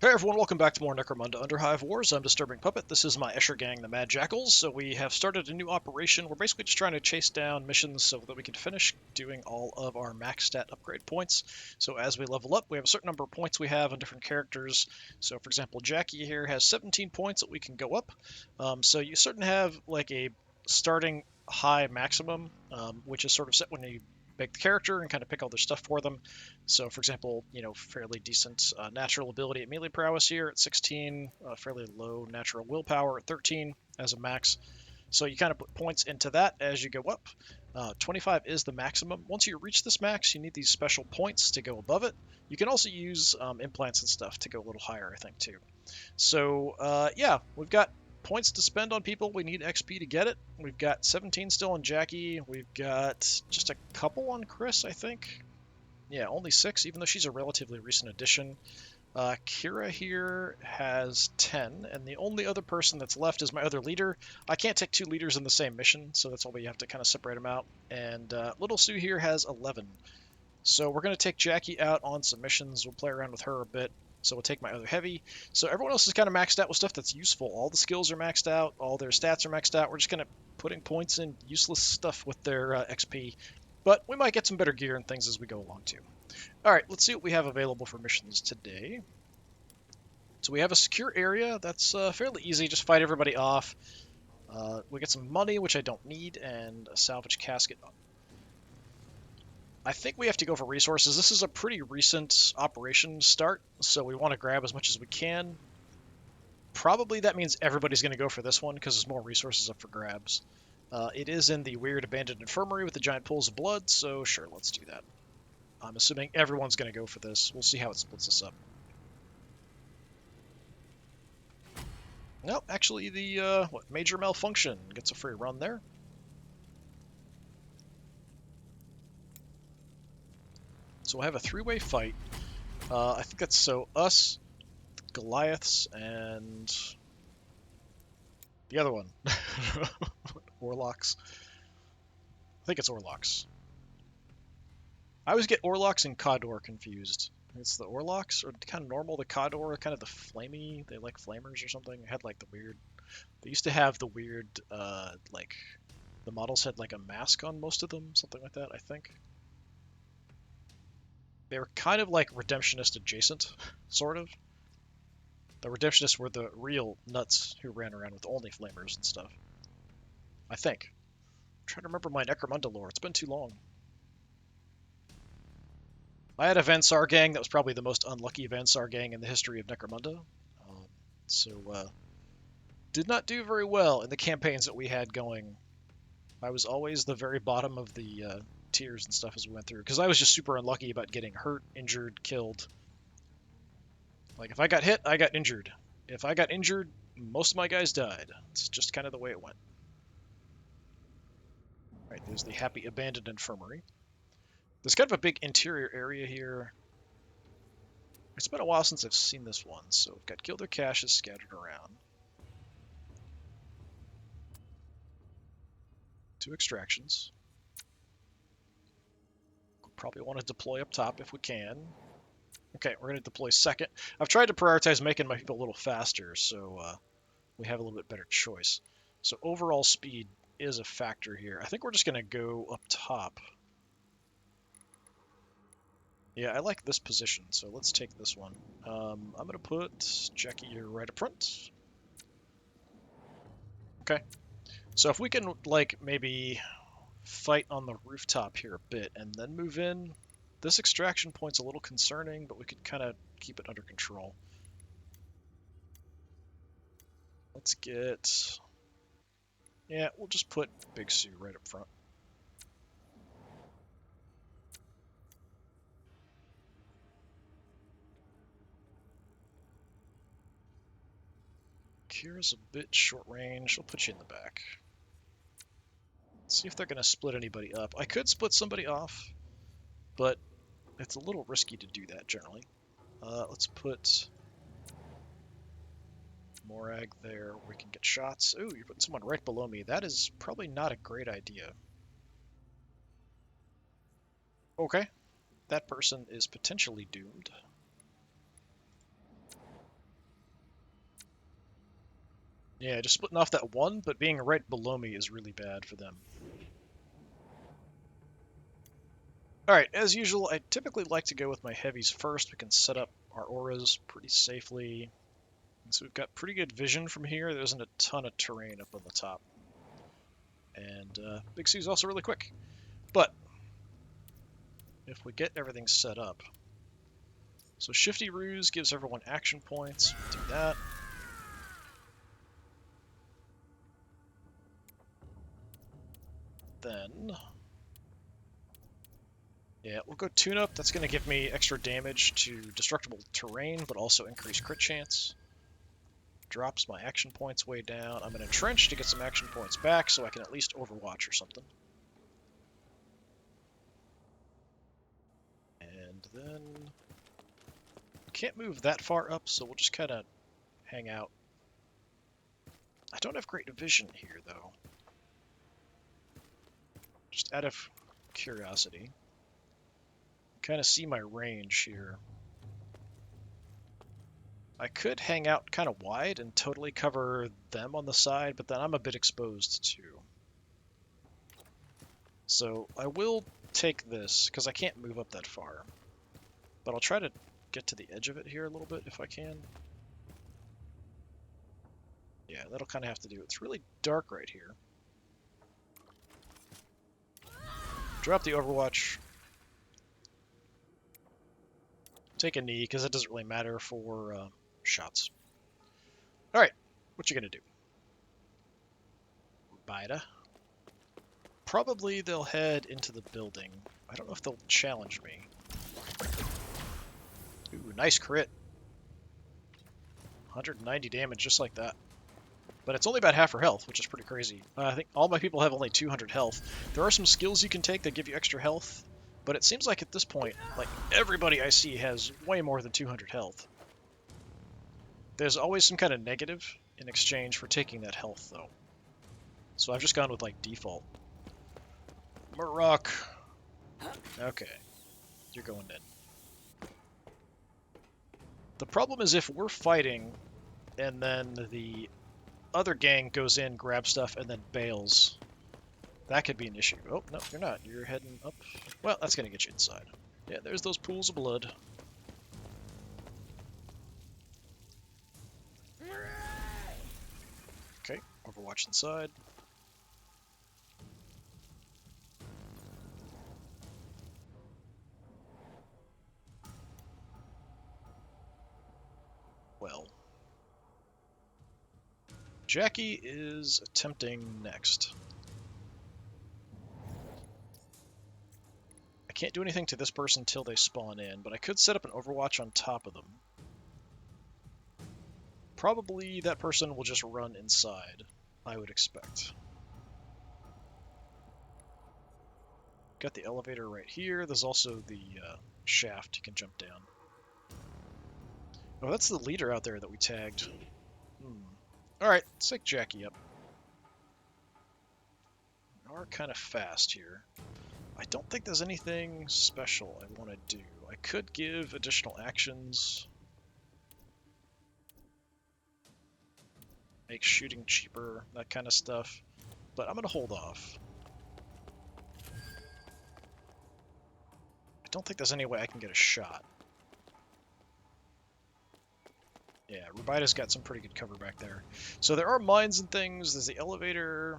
Hey everyone, welcome back to more Necromunda Underhive Wars. I'm DisturbingPuppet. This is my Escher gang, the Mad Jackals. So we have started a new operation. We're basically just trying to chase down missions so that we can finish doing all of our max stat upgrade points. So as we level up, we have a certain number of points we have on different characters. So for example, Jackie here has 17 points that we can go up. So you certainly have like a starting high maximum, which is sort of set when you make the character and kind of pick all their stuff for them. So, for example, fairly decent natural ability at melee prowess here at 16, fairly low natural willpower at 13 as a max. So you kind of put points into that as you go up. 25 is the maximum. Once you reach this max, you need these special points to go above it. You can also use implants and stuff to go a little higher, I think, too. So, yeah, we've got points to spend on people. We need XP to get it. We've got 17 still on Jackie. We've got just a couple on Chris, I think. Yeah, only 6, even though she's a relatively recent addition. Kira here has 10, and the only other person that's left is my other leader. I can't take 2 leaders in the same mission, so that's why we have to kind of separate them out. And Little Sue here has 11. So we're going to take Jackie out on some missions. We'll play around with her a bit. So we'll take my other heavy. So everyone else is kind of maxed out with stuff that's useful. All the skills are maxed out. All their stats are maxed out. We're just kind of putting points in useless stuff with their XP. But we might get some better gear and things as we go along too. All right, let's see what we have available for missions today. So we have a secure area. That's fairly easy. Just fight everybody off. We get some money, which I don't need, and a salvage casket. I think we have to go for resources. This is a pretty recent operation start, so we want to grab as much as we can. Probably that means everybody's going to go for this one because there's more resources up for grabs. It is in the weird abandoned infirmary with the giant pools of blood, so sure, let's do that. I'm assuming everyone's going to go for this. We'll see how it splits us up. No, actually, the major malfunction gets a free run there. So we'll have a 3-way fight. I think that's us, Goliaths, and the other one. Orlocks. I think it's Orlocks. I always get Orlocks and Khador confused. It's the Orlocks, or kind of normal. The Khador, kind of the flamey. They like flamers or something. It had like the weird. They used to have the weird, like, the models had like a mask on most of them, something like that. I think they were kind of like Redemptionist adjacent, sort of. The Redemptionists were the real nuts who ran around with only flamers and stuff. I think. I'm trying to remember my Necromunda lore. It's been too long. I had a Vansar gang that was probably the most unlucky Vansar gang in the history of Necromunda. So did not do very well in the campaigns that we had going. I was always the very bottom of the tiers and stuff as we went through, because I was just super unlucky about getting hurt, injured, killed. Like, if I got hit, I got injured. If I got injured, most of my guys died. It's just kind of the way it went. Right, there's the happy abandoned infirmary. There's kind of a big interior area here. It's been a while since I've seen this one, so we've got Gilder caches scattered around. 2 extractions. Probably want to deploy up top if we can. Okay, we're going to deploy second. I've tried to prioritize making my people a little faster, so we have a little bit better choice. So overall speed is a factor here. I think we're just going to go up top. Yeah, I like this position, so let's take this one. I'm going to put Jackie here right up front. Okay. So if we can, like, maybe fight on the rooftop here a bit and then move in. This extraction point's a little concerning, but we could kind of keep it under control. Let's get... Yeah, we'll just put Big Sue right up front. Kira's a bit short range. I'll put you in the back. Let's see if they're going to split anybody up. I could split somebody off, but it's a little risky to do that generally. Let's put Morag there. We can get shots. Ooh, you're putting someone right below me. That is probably not a great idea. Okay. That person is potentially doomed. Yeah, just splitting off that one, but being right below me is really bad for them. Alright, as usual, I typically like to go with my heavies first. We can set up our auras pretty safely. So we've got pretty good vision from here. There isn't a ton of terrain up on the top. And Big C is also really quick. But if we get everything set up... So Shifty Ruse gives everyone action points. Do that. Then... yeah, we'll go Tune Up. That's going to give me extra damage to destructible terrain, but also increase crit chance. Drops my action points way down. I'm going to Trench to get some action points back so I can at least Overwatch or something. And then... we can't move that far up, so we'll just kind of hang out. I don't have great vision here, though. Just out of curiosity. Kind of see my range here. I could hang out kind of wide and totally cover them on the side, but then I'm a bit exposed too. So I will take this, because I can't move up that far. But I'll try to get to the edge of it here a little bit if I can. Yeah, that'll kind of have to do. It's really dark right here. Drop the Overwatch. Take a knee, because it doesn't really matter for shots. Alright, what you gonna do? Bida. Probably they'll head into the building. I don't know if they'll challenge me. Ooh, nice crit. 190 damage, just like that. But it's only about half her health, which is pretty crazy. I think all my people have only 200 health. There are some skills you can take that give you extra health, but it seems like at this point, like, everybody I see has way more than 200 health. There's always some kind of negative in exchange for taking that health, though. So I've just gone with, like, default. Murrock. Okay. You're going in. The problem is if we're fighting, and then the other gang goes in, grabs stuff, and then bails, that could be an issue. Oh, no, you're not. You're heading up. Well, that's going to get you inside. Yeah, there's those pools of blood. Okay, Overwatch inside. Well. Jackie is attempting next. I can't do anything to this person until they spawn in, but I could set up an Overwatch on top of them. Probably that person will just run inside, I would expect. Got the elevator right here. There's also the shaft you can jump down. Oh, that's the leader out there that we tagged. Alright, let's take Jackie up. We are kind of fast here. I don't think there's anything special I want to do. I could give additional actions. Make shooting cheaper, that kind of stuff. But I'm going to hold off. I don't think there's any way I can get a shot. Yeah, Rubida's got some pretty good cover back there. So there are mines and things. There's the elevator.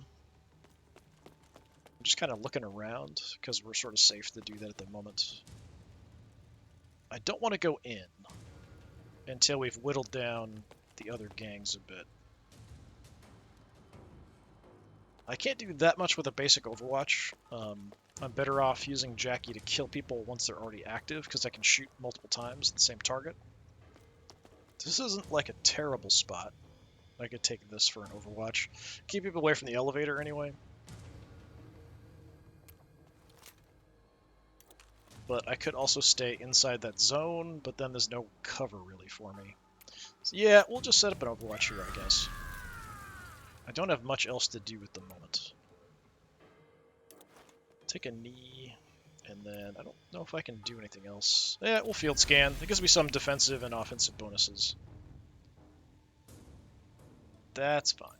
I'm just kind of looking around because we're sort of safe to do that at the moment. I don't want to go in until we've whittled down the other gangs a bit. I can't do that much with a basic Overwatch. I'm better off using Jackie to kill people once they're already active because I can shoot multiple times at the same target. This isn't like a terrible spot. I could take this for an Overwatch. Keep people away from the elevator anyway. But I could also stay inside that zone, but then there's no cover really for me. So yeah, we'll just set up an Overwatch here, I guess. I don't have much else to do at the moment. Take a knee, and then I don't know if I can do anything else. Yeah, we'll field scan. It gives me some defensive and offensive bonuses. That's fine.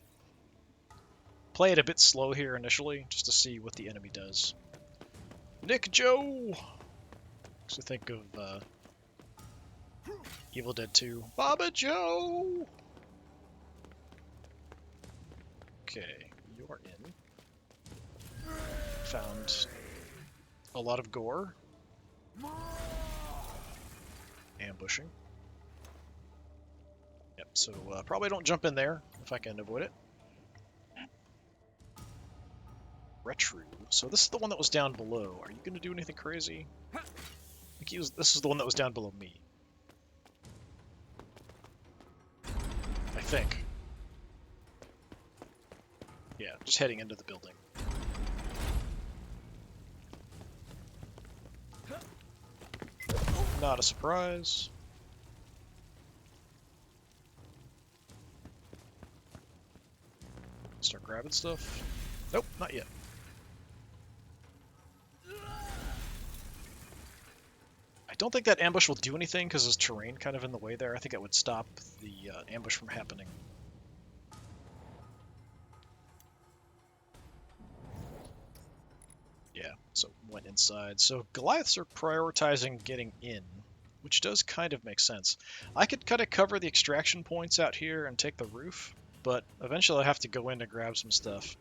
Play it a bit slow here initially, just to see what the enemy does. Nick Joe! So think of Evil Dead 2. Baba Joe! Okay, you are in. Found a lot of gore. Ambushing. Yep, so probably don't jump in there if I can avoid it. Retru. So this is the one that was down below. Are you going to do anything crazy? I think this is the one that was down below me. I think. Yeah, just heading into the building. Not a surprise. Start grabbing stuff. Nope, not yet. I don't think that ambush will do anything because there's terrain kind of in the way there. I think it would stop the ambush from happening. Yeah, so went inside. So Goliaths are prioritizing getting in, which does kind of make sense. I could kind of cover the extraction points out here and take the roof, but eventually I have to go in to grab some stuff.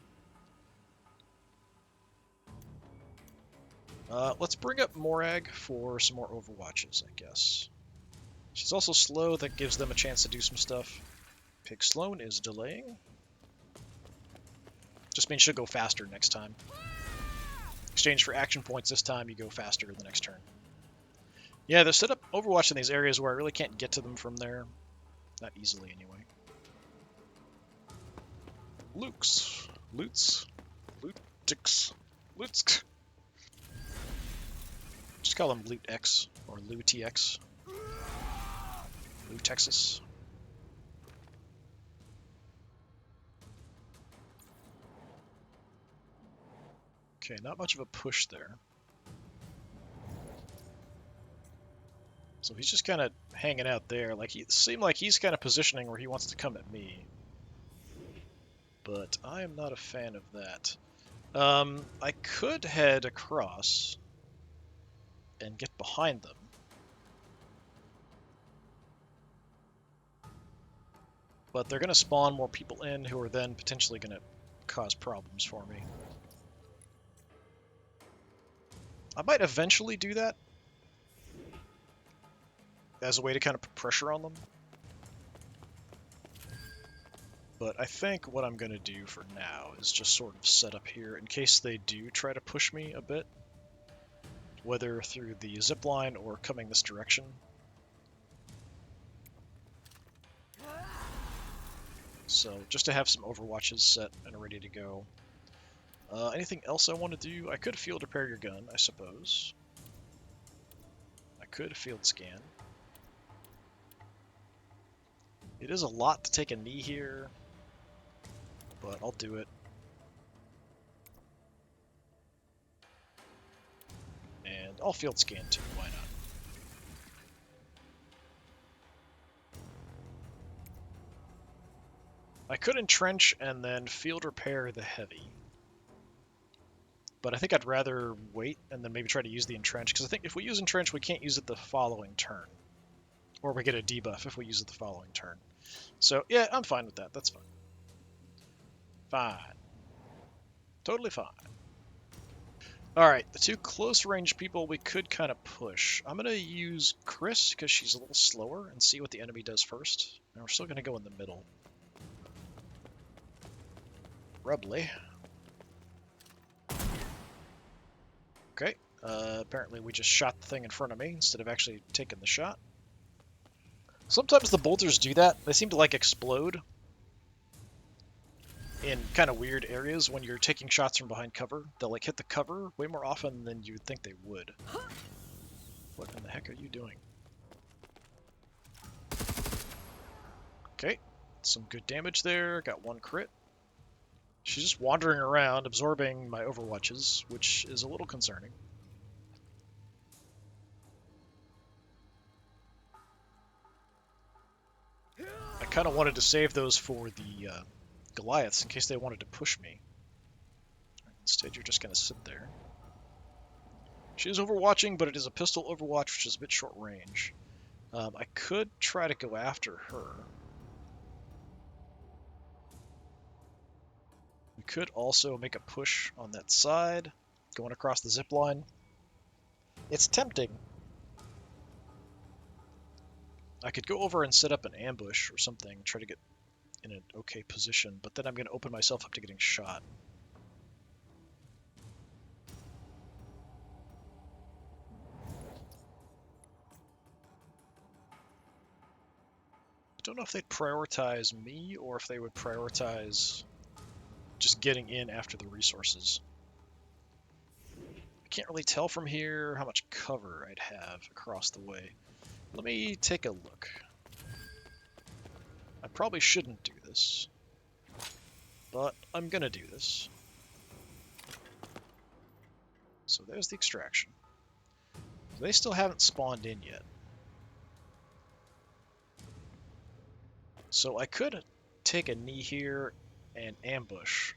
Let's bring up Morag for some more Overwatches, I guess. She's also slow, that gives them a chance to do some stuff. Pig Sloan is delaying. Just means she'll go faster next time. Exchange for action points this time, you go faster the next turn. Yeah, they're set up Overwatch in these areas where I really can't get to them from there. Not easily, anyway. Lukes. Loots. Lootix. Loots. Just call them Loot X or Loot TX. Loot Texas. Okay, not much of a push there. So he's just kind of hanging out there. Like he seemed like he's kind of positioning where he wants to come at me. But I am not a fan of that. I could head across and get behind them. But they're going to spawn more people in who are then potentially going to cause problems for me. I might eventually do that as a way to kind of put pressure on them. But I think what I'm going to do for now is just sort of set up here in case they do try to push me a bit, whether through the zipline or coming this direction. So just to have some Overwatches set and ready to go. Anything else I want to do? I could field repair your gun, I suppose. I could field scan. It is a lot to take a knee here, but I'll do it. And I'll field scan too, why not? I could entrench and then field repair the heavy. But I think I'd rather wait and then maybe try to use the entrench, because I think if we use entrench, we can't use it the following turn. Or we get a debuff if we use it the following turn. So, yeah, I'm fine with that. That's fine. Fine. Totally fine. Alright, the two close-range people we could kind of push. I'm going to use Chris, because she's a little slower, and see what the enemy does first. And we're still going to go in the middle. Rubbly. Okay, apparently we just shot the thing in front of me instead of actually taking the shot. Sometimes the bolters do that. They seem to, like, explode in kind of weird areas when you're taking shots from behind cover. They'll, like, hit the cover way more often than you'd think they would. What in the heck are you doing? Okay, some good damage there. Got one crit. She's just wandering around, absorbing my Overwatches, which is a little concerning. I kind of wanted to save those for the Goliaths in case they wanted to push me. Instead, you're just going to sit there. She is overwatching, but it is a pistol overwatch, which is a bit short range. I could try to go after her. We could also make a push on that side, going across the zip line. It's tempting. I could go over and set up an ambush or something, try to get in an okay position, but then I'm going to open myself up to getting shot. I don't know if they'd prioritize me or if they would prioritize just getting in after the resources. I can't really tell from here how much cover I'd have across the way. Let me take a look. I probably shouldn't do this, but I'm gonna do this. So there's the extraction. They still haven't spawned in yet. So I could take a knee here and ambush.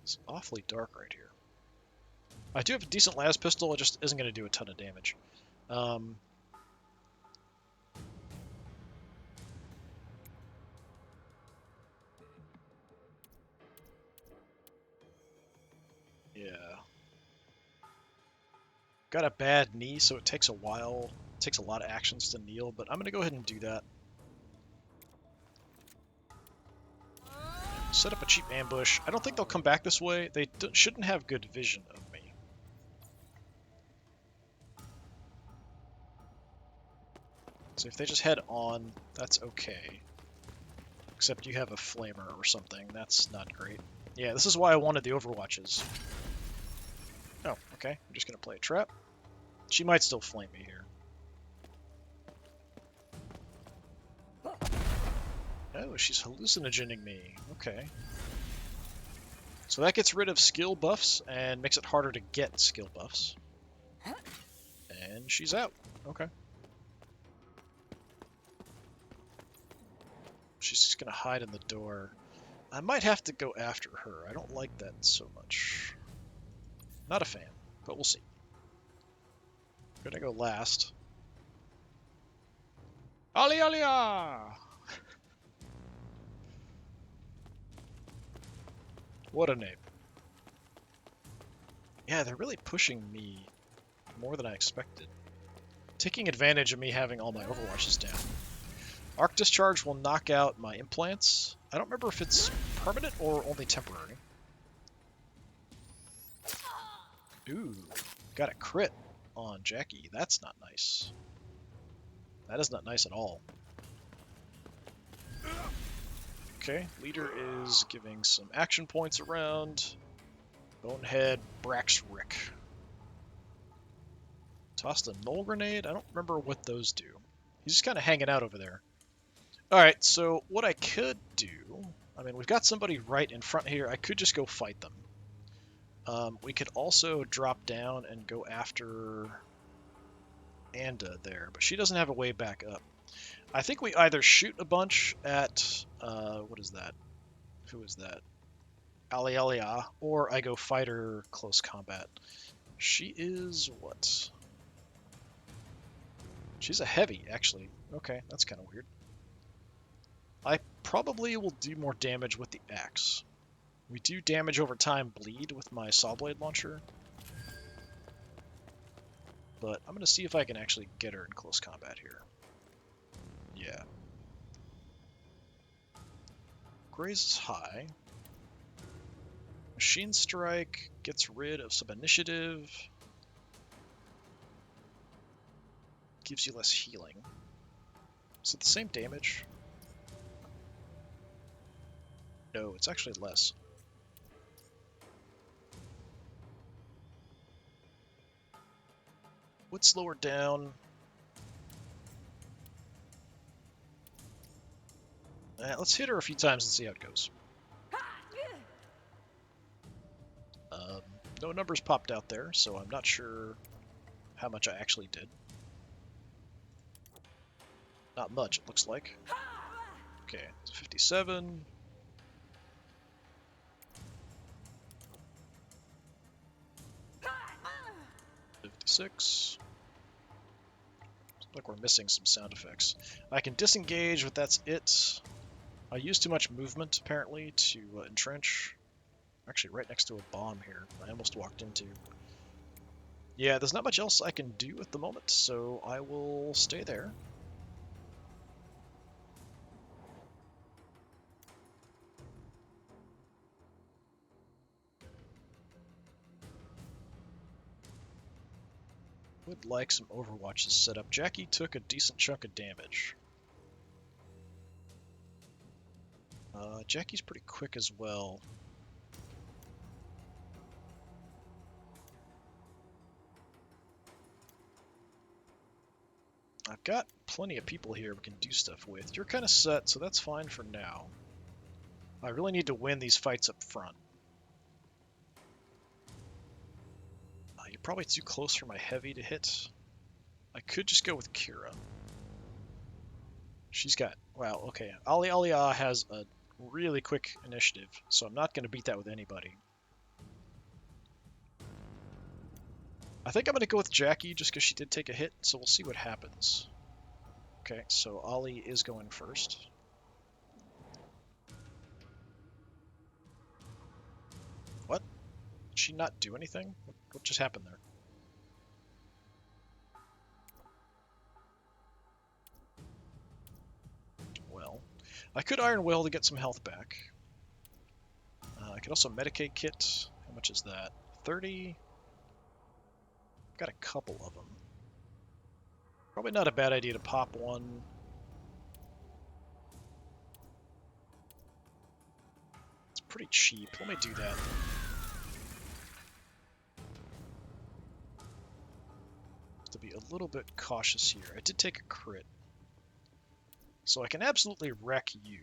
It's awfully dark right here. I do have a decent las pistol, it just isn't going to do a ton of damage. Yeah. Got a bad knee, so it takes a while. It takes a lot of actions to kneel, but I'm going to go ahead and do that. Set up a cheap ambush. I don't think they'll come back this way. They shouldn't have good vision of me. So if they just head on, that's okay. Except you have a flamer or something. That's not great. Yeah, this is why I wanted the overwatches. Oh, okay. I'm just going to play a trap. She might still flame me here. Oh, she's hallucinogening me. Okay. So that gets rid of skill buffs and makes it harder to get skill buffs. And she's out. Okay. She's just going to hide in the door. I might have to go after her. I don't like that so much. Not a fan, but we'll see. I'm going to go last. Ali Alia! What a name. Yeah, they're really pushing me more than I expected. Taking advantage of me having all my overwatches down. Arc Discharge will knock out my implants. I don't remember if it's permanent or only temporary. Ooh, got a crit on Jackie. That's not nice. That is not nice at all. Okay, leader is giving some action points around. Bonehead, Brax Rick. Tossed a null grenade? I don't remember what those do. He's just kind of hanging out over there. Alright, so what I could do... I mean, we've got somebody right in front here. I could just go fight them. We could also drop down and go after Anda there, but she doesn't have a way back up. I think we either shoot a bunch at... what is that? Who is that? Alialia, or I go fight her close combat. She is what? She's a heavy, actually. Okay, that's kind of weird. I probably will do more damage with the axe. We do damage over time bleed with my saw blade launcher. But I'm going to see if I can actually get her in close combat here. Yeah. Graze is high. Machine Strike gets rid of some initiative. Gives you less healing. Is it the same damage? No, it's actually less. Would slow her down. Let's hit her a few times and see how it goes. No numbers popped out there, so I'm not sure how much I actually did. Not much, it looks like. Okay, 57. 56. Looks like we're missing some sound effects. I can disengage, but that's it. I used too much movement, apparently, to entrench. Actually, right next to a bomb here. I almost walked into. Yeah, there's not much else I can do at the moment, so I will stay there. Would like some Overwatches set up. Jackie took a decent chunk of damage. Jackie's pretty quick as well. I've got plenty of people here we can do stuff with. You're kind of set, so that's fine for now. I really need to win these fights up front. You're probably too close for my heavy to hit. I could just go with Kira. She's got... Wow, okay. Ali Aliyah has a really quick initiative, so I'm not going to beat that with anybody. I think I'm going to go with Jackie just because she did take a hit, so we'll see what happens. Okay, so Ali is going first. What? Did she not do anything? What just happened there? Well, I could Iron Will to get some health back. I could also Medicaid Kit. How much is that? 30? Got a couple of them. Probably not a bad idea to pop one. It's pretty cheap. Let me do that. To be a little bit cautious here. I did take a crit. So I can absolutely wreck you.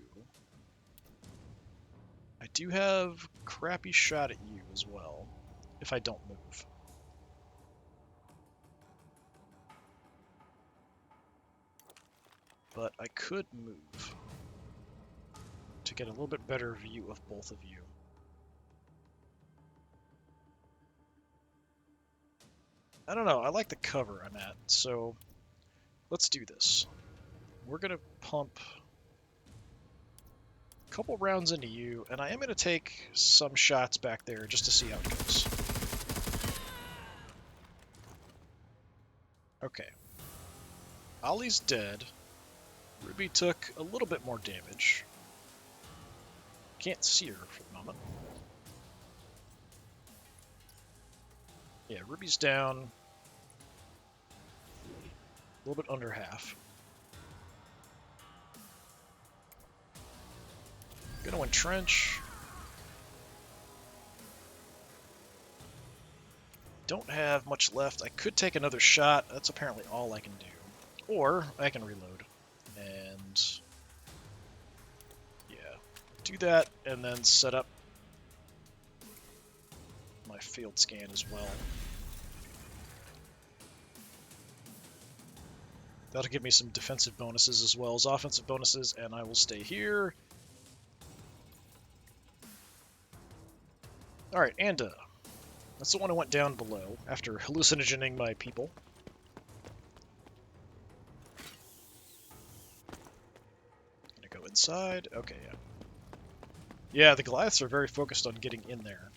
I do have crappy shot at you as well, if I don't move. But I could move to get a little bit better view of both of you. I don't know, I like the cover I'm at, so let's do this. We're going to pump a couple rounds into you, and I am going to take some shots back there just to see how it goes. Okay. Ollie's dead. Ruby took a little bit more damage. Can't see her for the moment. Yeah, Ruby's down. A little bit under half. Gonna entrench. Don't have much left. I could take another shot. That's apparently all I can do. Or I can reload. And yeah, do that and then set up my field scan as well. That'll give me some defensive bonuses as well as offensive bonuses, and I will stay here. Alright, Anda. That's the one who went down below after hallucinogening my people. Gonna go inside. Okay, yeah. Yeah, the Goliaths are very focused on getting in there.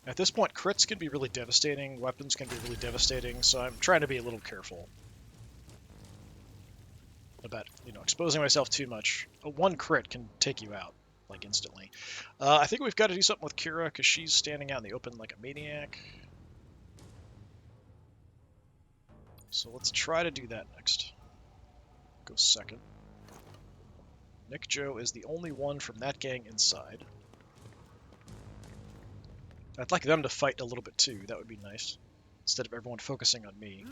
At this point, crits can be really devastating, weapons can be really devastating, so I'm trying to be a little careful about, exposing myself too much. One crit can take you out, like, instantly. I think we've got to do something with Kira, because she's standing out in the open like a maniac. So let's try to do that next. Go second. Nick Joe is the only one from that gang inside. I'd like them to fight a little bit too, that would be nice. Instead of everyone focusing on me.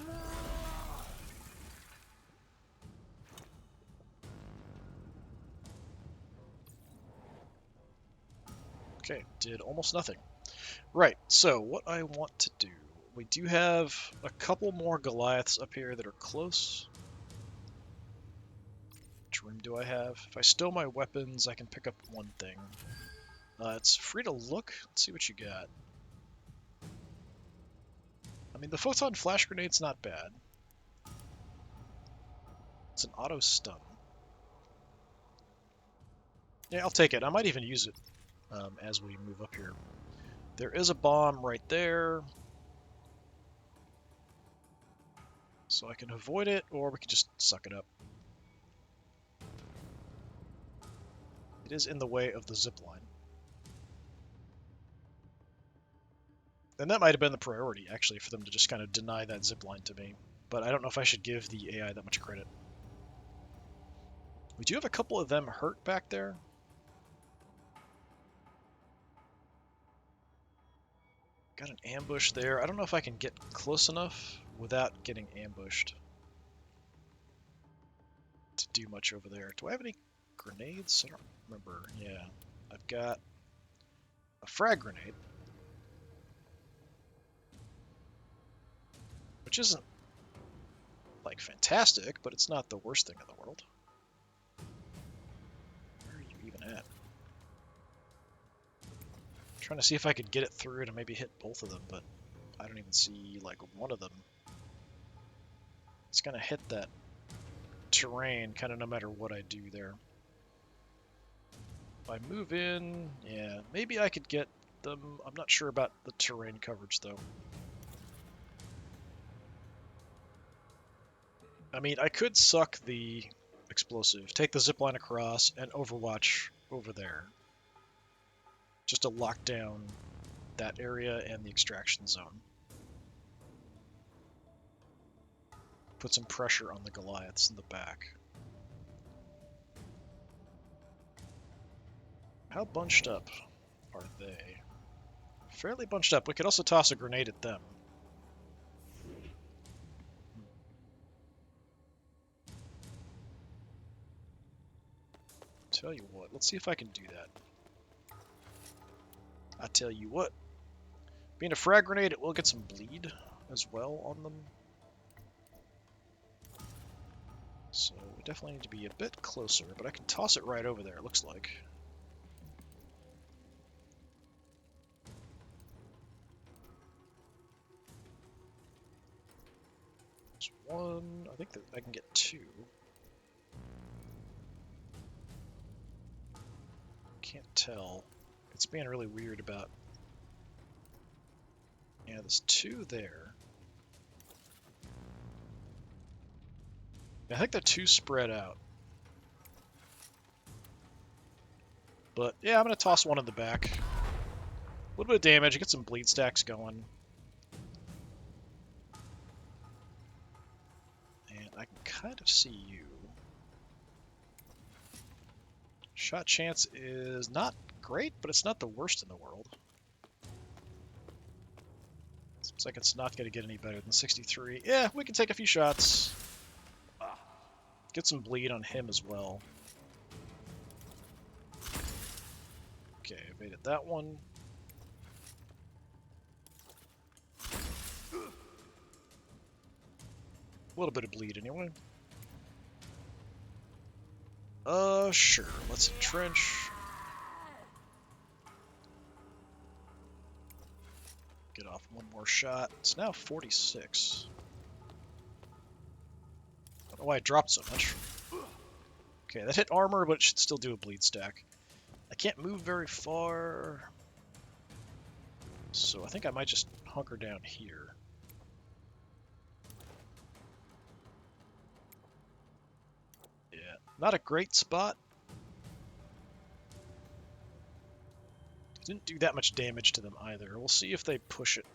Okay, did almost nothing. Right, so what I want to do... We do have a couple more Goliaths up here that are close. Which room do I have? If I stow my weapons, I can pick up one thing. It's free to look. Let's see what you got. I mean, the photon flash grenade's not bad. It's an auto stun. Yeah, I'll take it. I might even use it as we move up here. There is a bomb right there. So I can avoid it, or we can just suck it up. It is in the way of the zipline. And that might have been the priority, actually, for them to just kind of deny that zipline to me. But I don't know if I should give the AI that much credit. We do have a couple of them hurt back there. Got an ambush there. I don't know if I can get close enough without getting ambushed to do much over there. Do I have any grenades? I don't remember. Yeah, I've got a frag grenade, which isn't like fantastic, but it's not the worst thing in the world. Where are you even at? I'm trying to see if I could get it through to maybe hit both of them, but I don't even see like one of them. It's gonna hit that terrain kind of no matter what I do there. If I move in, yeah, maybe I could get them. I'm not sure about the terrain coverage though. I mean, I could suck the explosive, take the zipline across, and overwatch over there. Just to lock down that area and the extraction zone. Put some pressure on the Goliaths in the back. How bunched up are they? Fairly bunched up. We could also toss a grenade at them. Tell you what, let's see if I can do that. I tell you what, being a frag grenade, it will get some bleed as well on them. So we definitely need to be a bit closer, but I can toss it right over there, it looks like. There's one, I think that I can get two. Can't tell. It's being really weird about... Yeah, there's two there. I think they're too spread out. But yeah, I'm going to toss one in the back. A little bit of damage, get some bleed stacks going. And I can kind of see you. Shot chance is not great, but it's not the worst in the world. Seems like it's not going to get any better than 63. Yeah, we can take a few shots. Get some bleed on him as well. Okay, evaded that one. A little bit of bleed anyway. Sure. Let's entrench. Get off one more shot. It's now 46. I don't know why it dropped so much. Okay, that hit armor, but it should still do a bleed stack. I can't move very far, so I think I might just hunker down here. Yeah, not a great spot. Didn't do that much damage to them either. We'll see if they push it.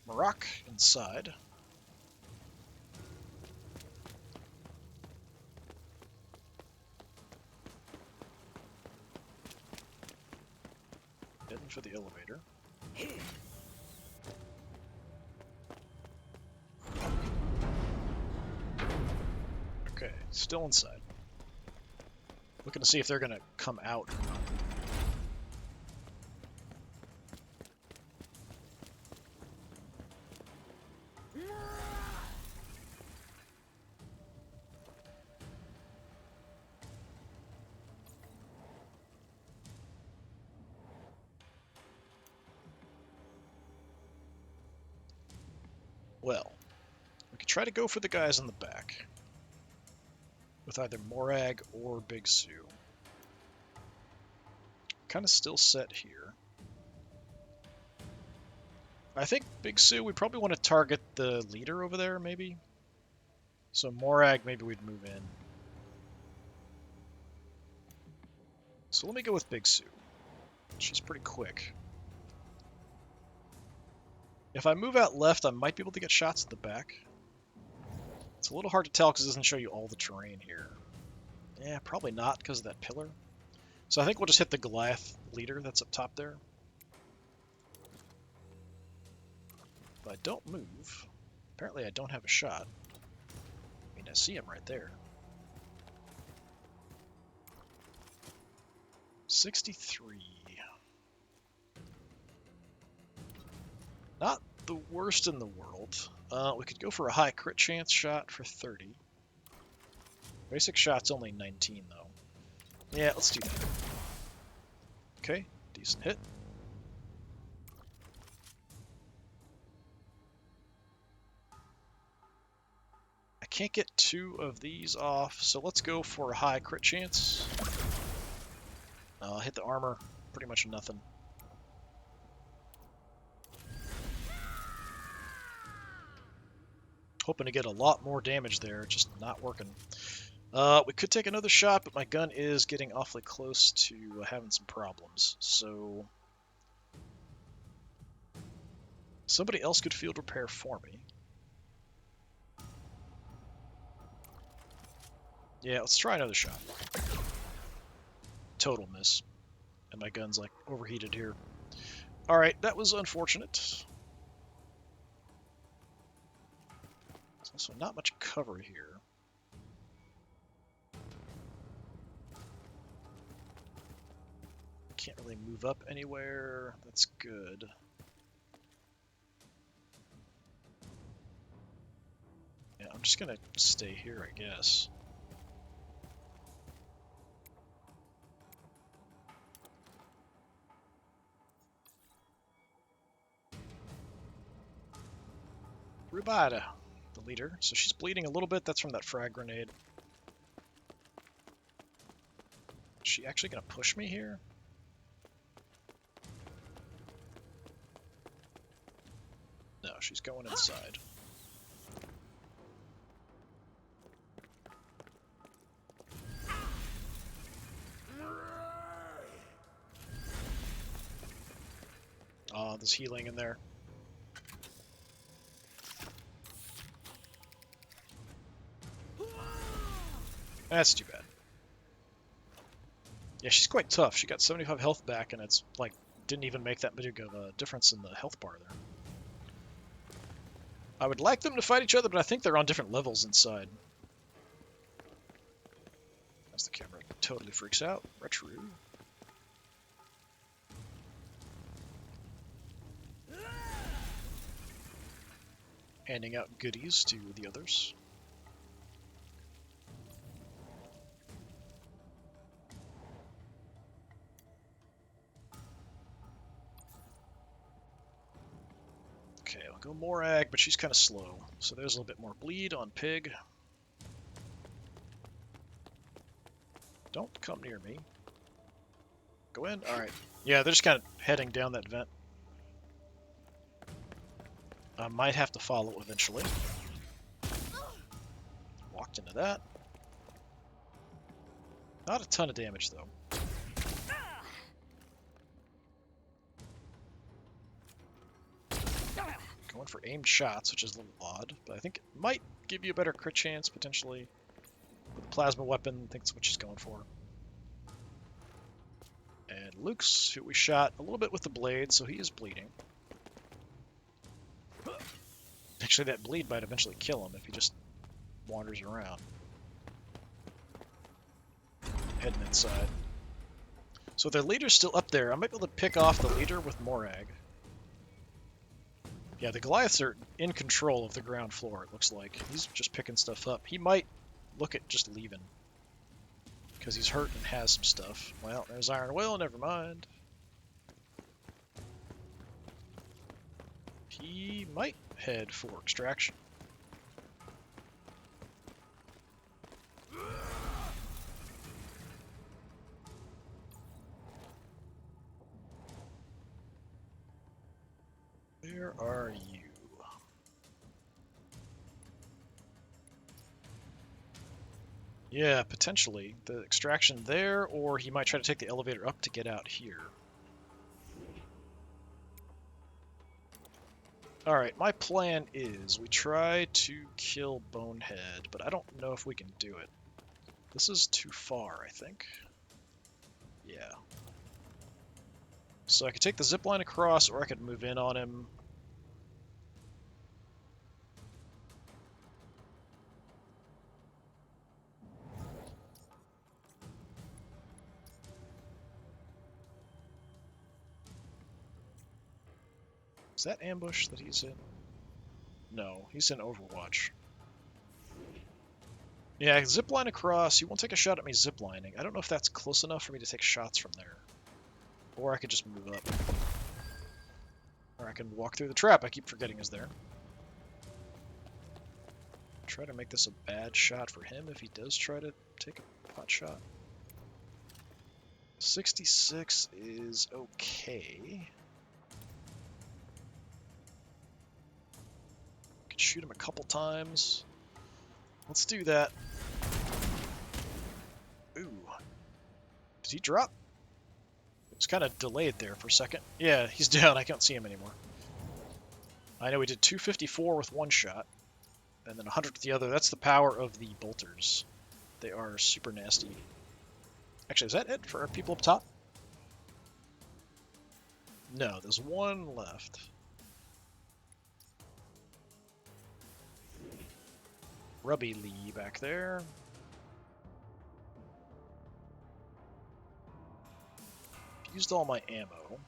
Maroc inside. Heading for the elevator. Okay, still inside. Looking to see if they're going to come out or not. Well, we could try to go for the guys in the back with either Morag or Big Sue. Kind of still set here. I think Big Sue, we probably want to target the leader over there, maybe. So Morag, maybe we'd move in. So let me go with Big Sue. She's pretty quick. If I move out left, I might be able to get shots at the back. It's a little hard to tell because it doesn't show you all the terrain here. Yeah, probably not because of that pillar. So I think we'll just hit the Goliath leader that's up top there. If I don't move, apparently I don't have a shot. I mean, I see him right there. 63. Not the worst in the world. We could go for a high crit chance shot for 30. Basic shot's only 19, though. Yeah, let's do that. Okay, decent hit. I can't get 2 of these off, so let's go for a high crit chance. Hit the armor, pretty much nothing. Hoping to get a lot more damage there, just not working. We could take another shot, but my gun is getting awfully close to having some problems, so somebody else could field repair for me. Yeah, let's try another shot. Total miss. And my gun's like overheated here. Alright, that was unfortunate. There's also not much cover here. Can't really move up anywhere. That's good. Yeah, I'm just gonna stay here, I guess. Rubada, the leader. So she's bleeding a little bit. That's from that frag grenade. Is she actually gonna push me here? No, she's going inside. Oh, there's healing in there. That's too bad. Yeah, she's quite tough. She got 75 health back, and it's like didn't even make that big of a difference in the health bar there. I would like them to fight each other, but I think they're on different levels inside. As the camera totally freaks out. Retro. Handing out goodies to the others. Okay, I'll go Morag, but she's kind of slow. So there's a little bit more bleed on Pig. Don't come near me. Go in? Alright. Yeah, they're just kind of heading down that vent. I might have to follow eventually. Walked into that. Not a ton of damage, though. Going for aimed shots, which is a little odd, but I think it might give you a better crit chance, potentially. With the plasma weapon, I think that's what she's going for. And Luke's, who we shot a little bit with the blade, so he is bleeding. Actually, that bleed might eventually kill him if he just wanders around. Heading inside. So their leader's still up there. I might be able to pick off the leader with Morag. Yeah, the Goliaths are in control of the ground floor, it looks like. He's just picking stuff up. He might look at just leaving. Because he's hurt and has some stuff. Well, there's Iron Will, never mind. He might head for extraction. Where are you? Yeah, potentially. The extraction there, or he might try to take the elevator up to get out here. Alright, my plan is we try to kill Bonehead, but I don't know if we can do it. This is too far, I think. Yeah. So I could take the zipline across, or I could move in on him. Is that ambush that he's in? No, he's in Overwatch. Yeah, zipline across. He won't take a shot at me ziplining. I don't know if that's close enough for me to take shots from there. Or I could just move up. Or I can walk through the trap I keep forgetting is there. Try to make this a bad shot for him if he does try to take a pot shot. 66 is okay. Could shoot him a couple times. Let's do that. Ooh. Did he drop? It was kind of delayed there for a second. Yeah, he's down. I can't see him anymore. I know we did 254 with one shot, and then 100 with the other. That's the power of the bolters. They are super nasty. Actually, is that it for our people up top? No, there's one left. Rubby Lee back there. Used all my ammo.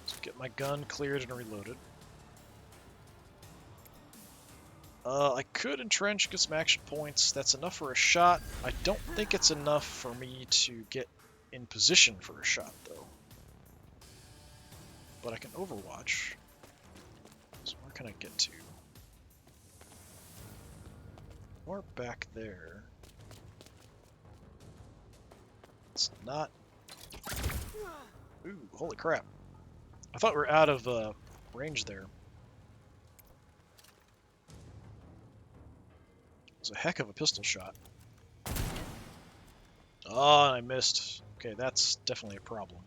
Let's get my gun cleared and reloaded. I could entrench, get some action points. That's enough for a shot. I don't think it's enough for me to get in position for a shot, though. But I can overwatch. So where can I get to? Or back there. It's not... Ooh, holy crap. I thought we were out of range there. It was a heck of a pistol shot. Oh, I missed. Okay, that's definitely a problem.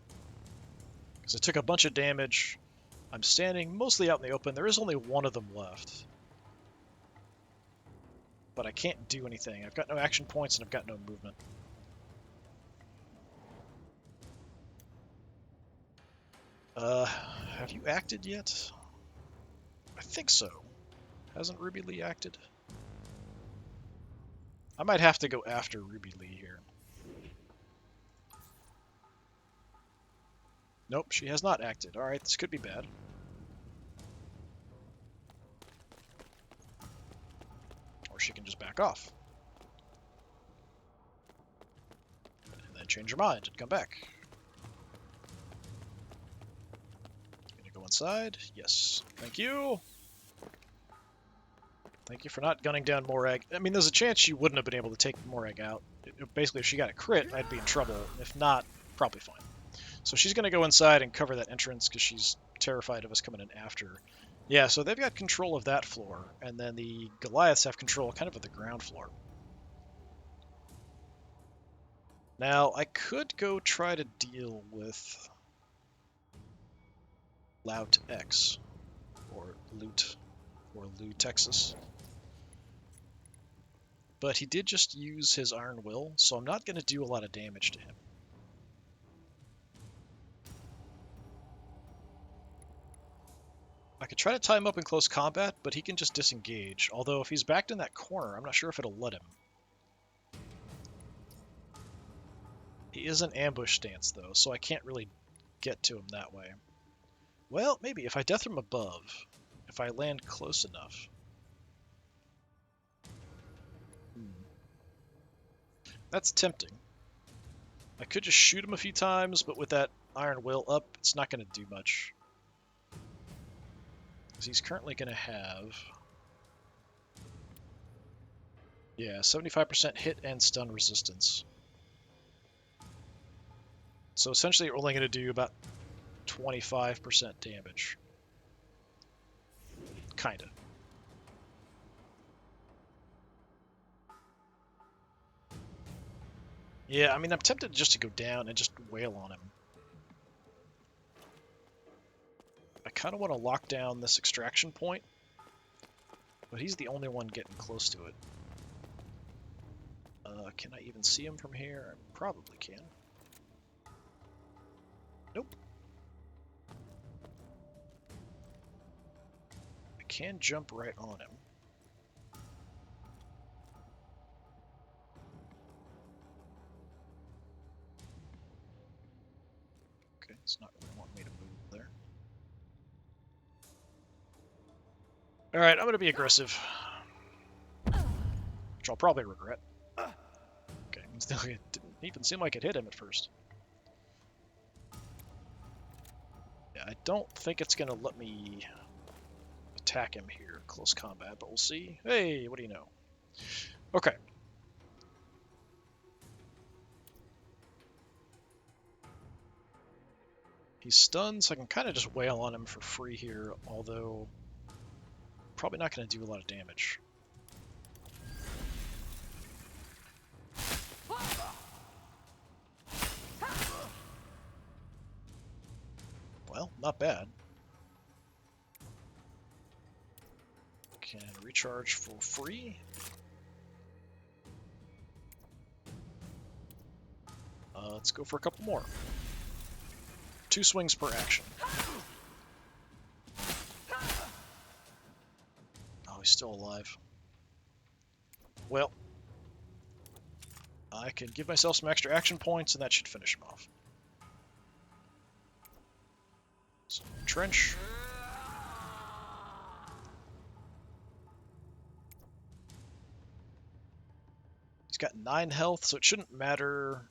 Because I took a bunch of damage. I'm standing mostly out in the open. There is only one of them left. But I can't do anything. I've got no action points and I've got no movement. Have you acted yet? I think so. Hasn't Ruby Lee acted? I might have to go after Ruby Lee here. Nope, she has not acted. Alright, this could be bad. Or she can just back off. And then change her mind and come back. Gonna go inside? Yes. Thank you! Thank you for not gunning down Morag. I mean, there's a chance she wouldn't have been able to take Morag out. Basically, if she got a crit, I'd be in trouble. If not, probably fine. So she's going to go inside and cover that entrance because she's terrified of us coming in after. Yeah, so they've got control of that floor, and then the Goliaths have control kind of the ground floor. Now, I could go try to deal with Lout X, or Loot, or Lou Texas. But he did just use his Iron Will, so I'm not going to do a lot of damage to him. I could try to tie him up in close combat, but he can just disengage. Although if he's backed in that corner, I'm not sure if it'll let him. He is in ambush stance, though, so I can't really get to him that way. Well, maybe if I death from above, if I land close enough. That's tempting. I could just shoot him a few times, but with that Iron Will up, it's not going to do much. Because he's currently going to have... Yeah, 75% hit and stun resistance. So essentially you're only going to do about 25% damage. Kinda. Yeah, I mean, I'm tempted just to go down and just wail on him. I kind of want to lock down this extraction point, but he's the only one getting close to it. Can I even see him from here? I probably can. Nope. I can jump right on him. Okay, it's not really wanting me to move there. Alright, I'm going to be aggressive. Which I'll probably regret. Okay, it didn't even seem like it hit him at first. Yeah, I don't think it's going to let me attack him here, close combat, but we'll see. Hey, what do you know? Okay. He's stunned, so I can kind of just wail on him for free here, although probably not going to do a lot of damage. Well, not bad. Can recharge for free. Let's go for a couple more. 2 swings per action. Oh, he's still alive. Well, I can give myself some extra action points, and that should finish him off. So, trench. He's got 9 health, so it shouldn't matter.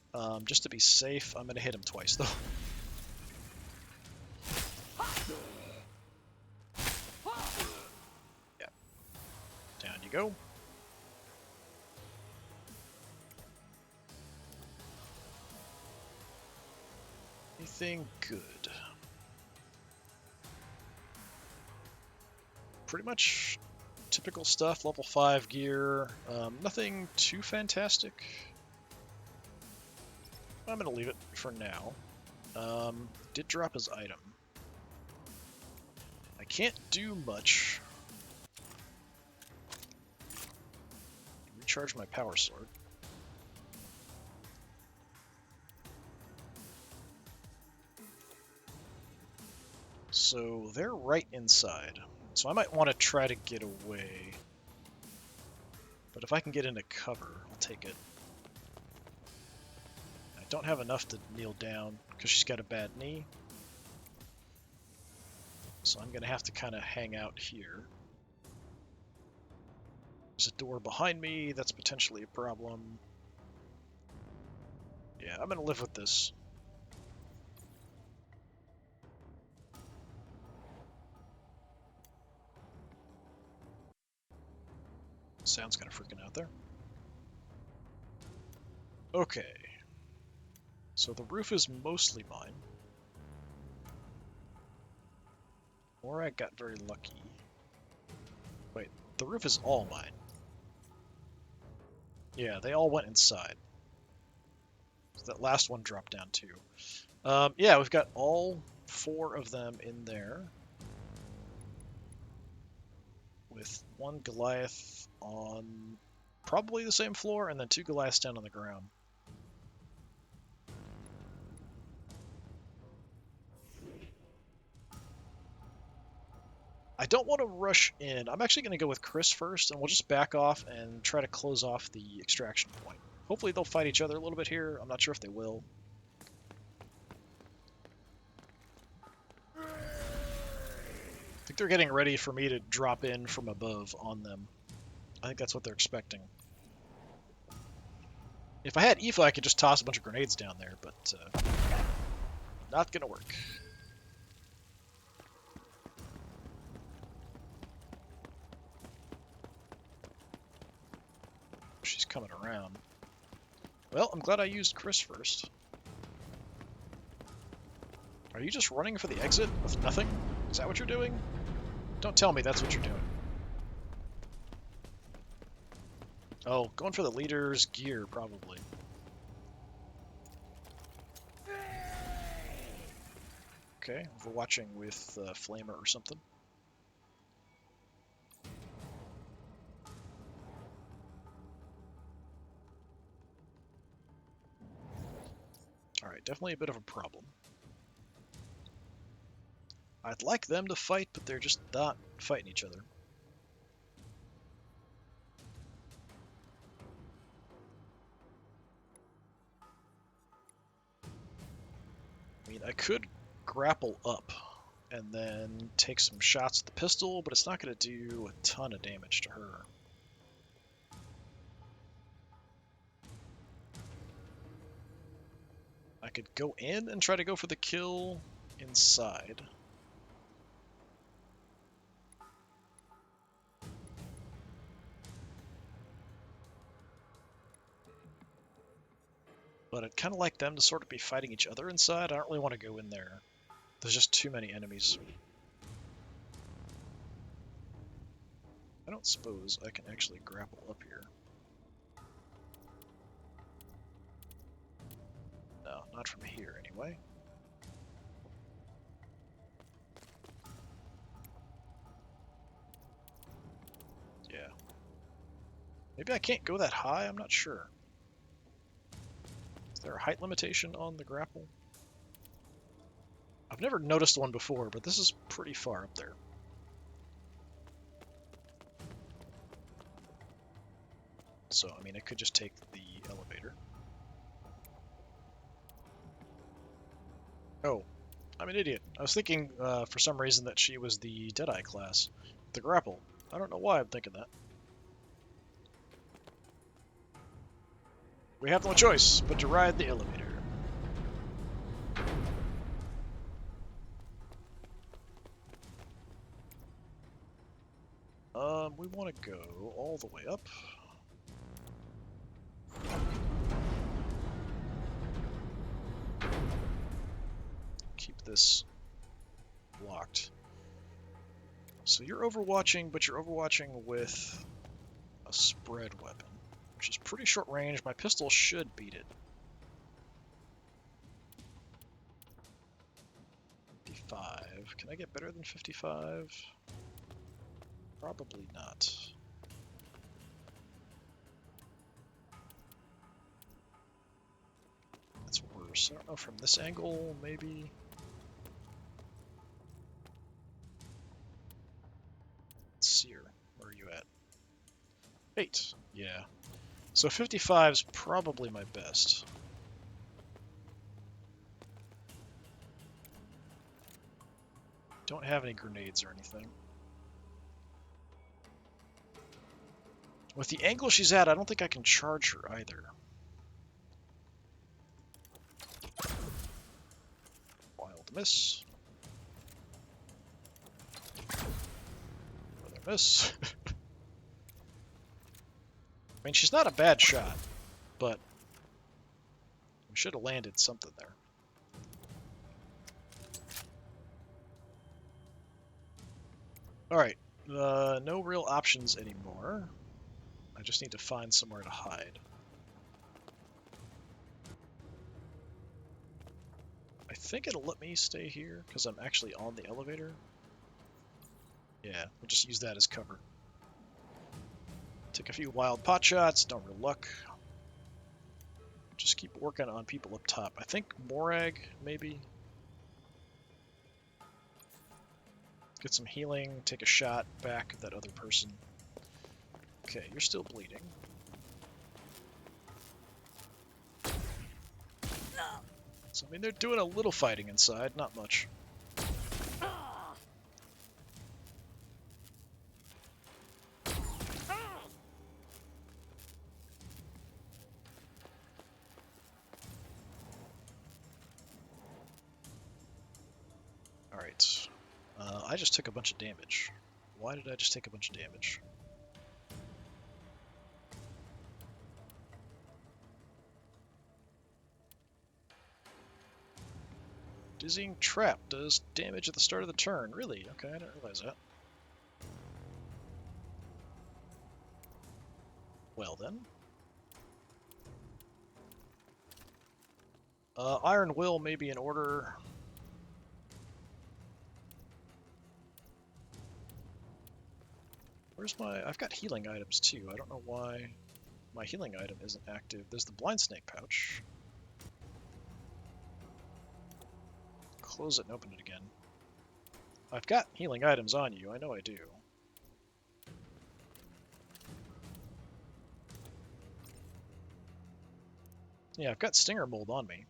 Just to be safe, I'm going to hit him twice, though. Yeah. Down you go. Anything good? Pretty much typical stuff, level 5 gear, nothing too fantastic. I'm going to leave it for now. Did drop his item. I can't do much. Recharge my power sword. So they're right inside. So I might want to try to get away. But if I can get into cover, I'll take it. I don't have enough to kneel down because she's got a bad knee. So I'm going to have to kind of hang out here. There's a door behind me. That's potentially a problem. Yeah, I'm going to live with this. Sound's kind of freaking out there. Okay. So the roof is mostly mine. Or I got very lucky. Wait, the roof is all mine. Yeah, they all went inside. So that last one dropped down too. Yeah, we've got all 4 of them in there. With 1 Goliath on probably the same floor, and then 2 Goliaths down on the ground. I don't want to rush in. I'm actually going to go with Chris first, and we'll just back off and try to close off the extraction point. Hopefully they'll fight each other a little bit here. I'm not sure if they will. I think they're getting ready for me to drop in from above on them. I think that's what they're expecting. If I had Aoife, I could just toss a bunch of grenades down there, but Not gonna work. She's coming around. Well, I'm glad I used Chris first. Are you just running for the exit with nothing? Is that what you're doing? Don't tell me that's what you're doing. Oh, going for the leader's gear, probably. Okay, overwatching with Flamer or something. Alright, definitely a bit of a problem. I'd like them to fight, but they're just not fighting each other. I mean, I could grapple up and then take some shots with the pistol, but it's not going to do a ton of damage to her. I could go in and try to go for the kill inside. But I'd kind of like them to sort of be fighting each other inside. I don't really want to go in there. There's just too many enemies. I don't suppose I can actually grapple up here. No, not from here anyway. Yeah. Maybe I can't go that high, I'm not sure. Is there a height limitation on the grapple? I've never noticed one before, but this is pretty far up there. So, I mean, I could just take the elevator. Oh, I'm an idiot. I was thinking, for some reason, that she was the Deadeye class. The grapple. I don't know why I'm thinking that. We have no choice but to ride the elevator. We want to go all the way up. Keep this blocked. So you're overwatching, but you're overwatching with a spread weapon, which is pretty short range. My pistol should beat it. 55. Can I get better than 55? Probably not. That's worse. I don't know, from this angle, maybe? Let's see her. Where are you at? 8. Yeah. So 55 is probably my best. Don't have any grenades or anything. With the angle she's at, I don't think I can charge her either. Wild miss. Another miss. I mean, she's not a bad shot, but we should have landed something there. Alright, no real options anymore. I just need to find somewhere to hide. I think it'll let me stay here, because I'm actually on the elevator. Yeah, we'll just use that as cover. Take a few wild pot shots, no real luck. Just keep working on people up top. I think Morag, maybe. Get some healing, take a shot back at that other person. Okay, you're still bleeding. So, I mean, they're doing a little fighting inside, not much. I just took a bunch of damage. Why did I just take a bunch of damage? Dizzying Trap does damage at the start of the turn. Really? Okay, I didn't realize that. Well then. Iron Will may be in order. Where's my... I've got healing items too. I don't know why my healing item isn't active. There's the Blind Snake pouch. Close it and open it again. I've got healing items on you. I know I do. Yeah, I've got Stinger Mold on me.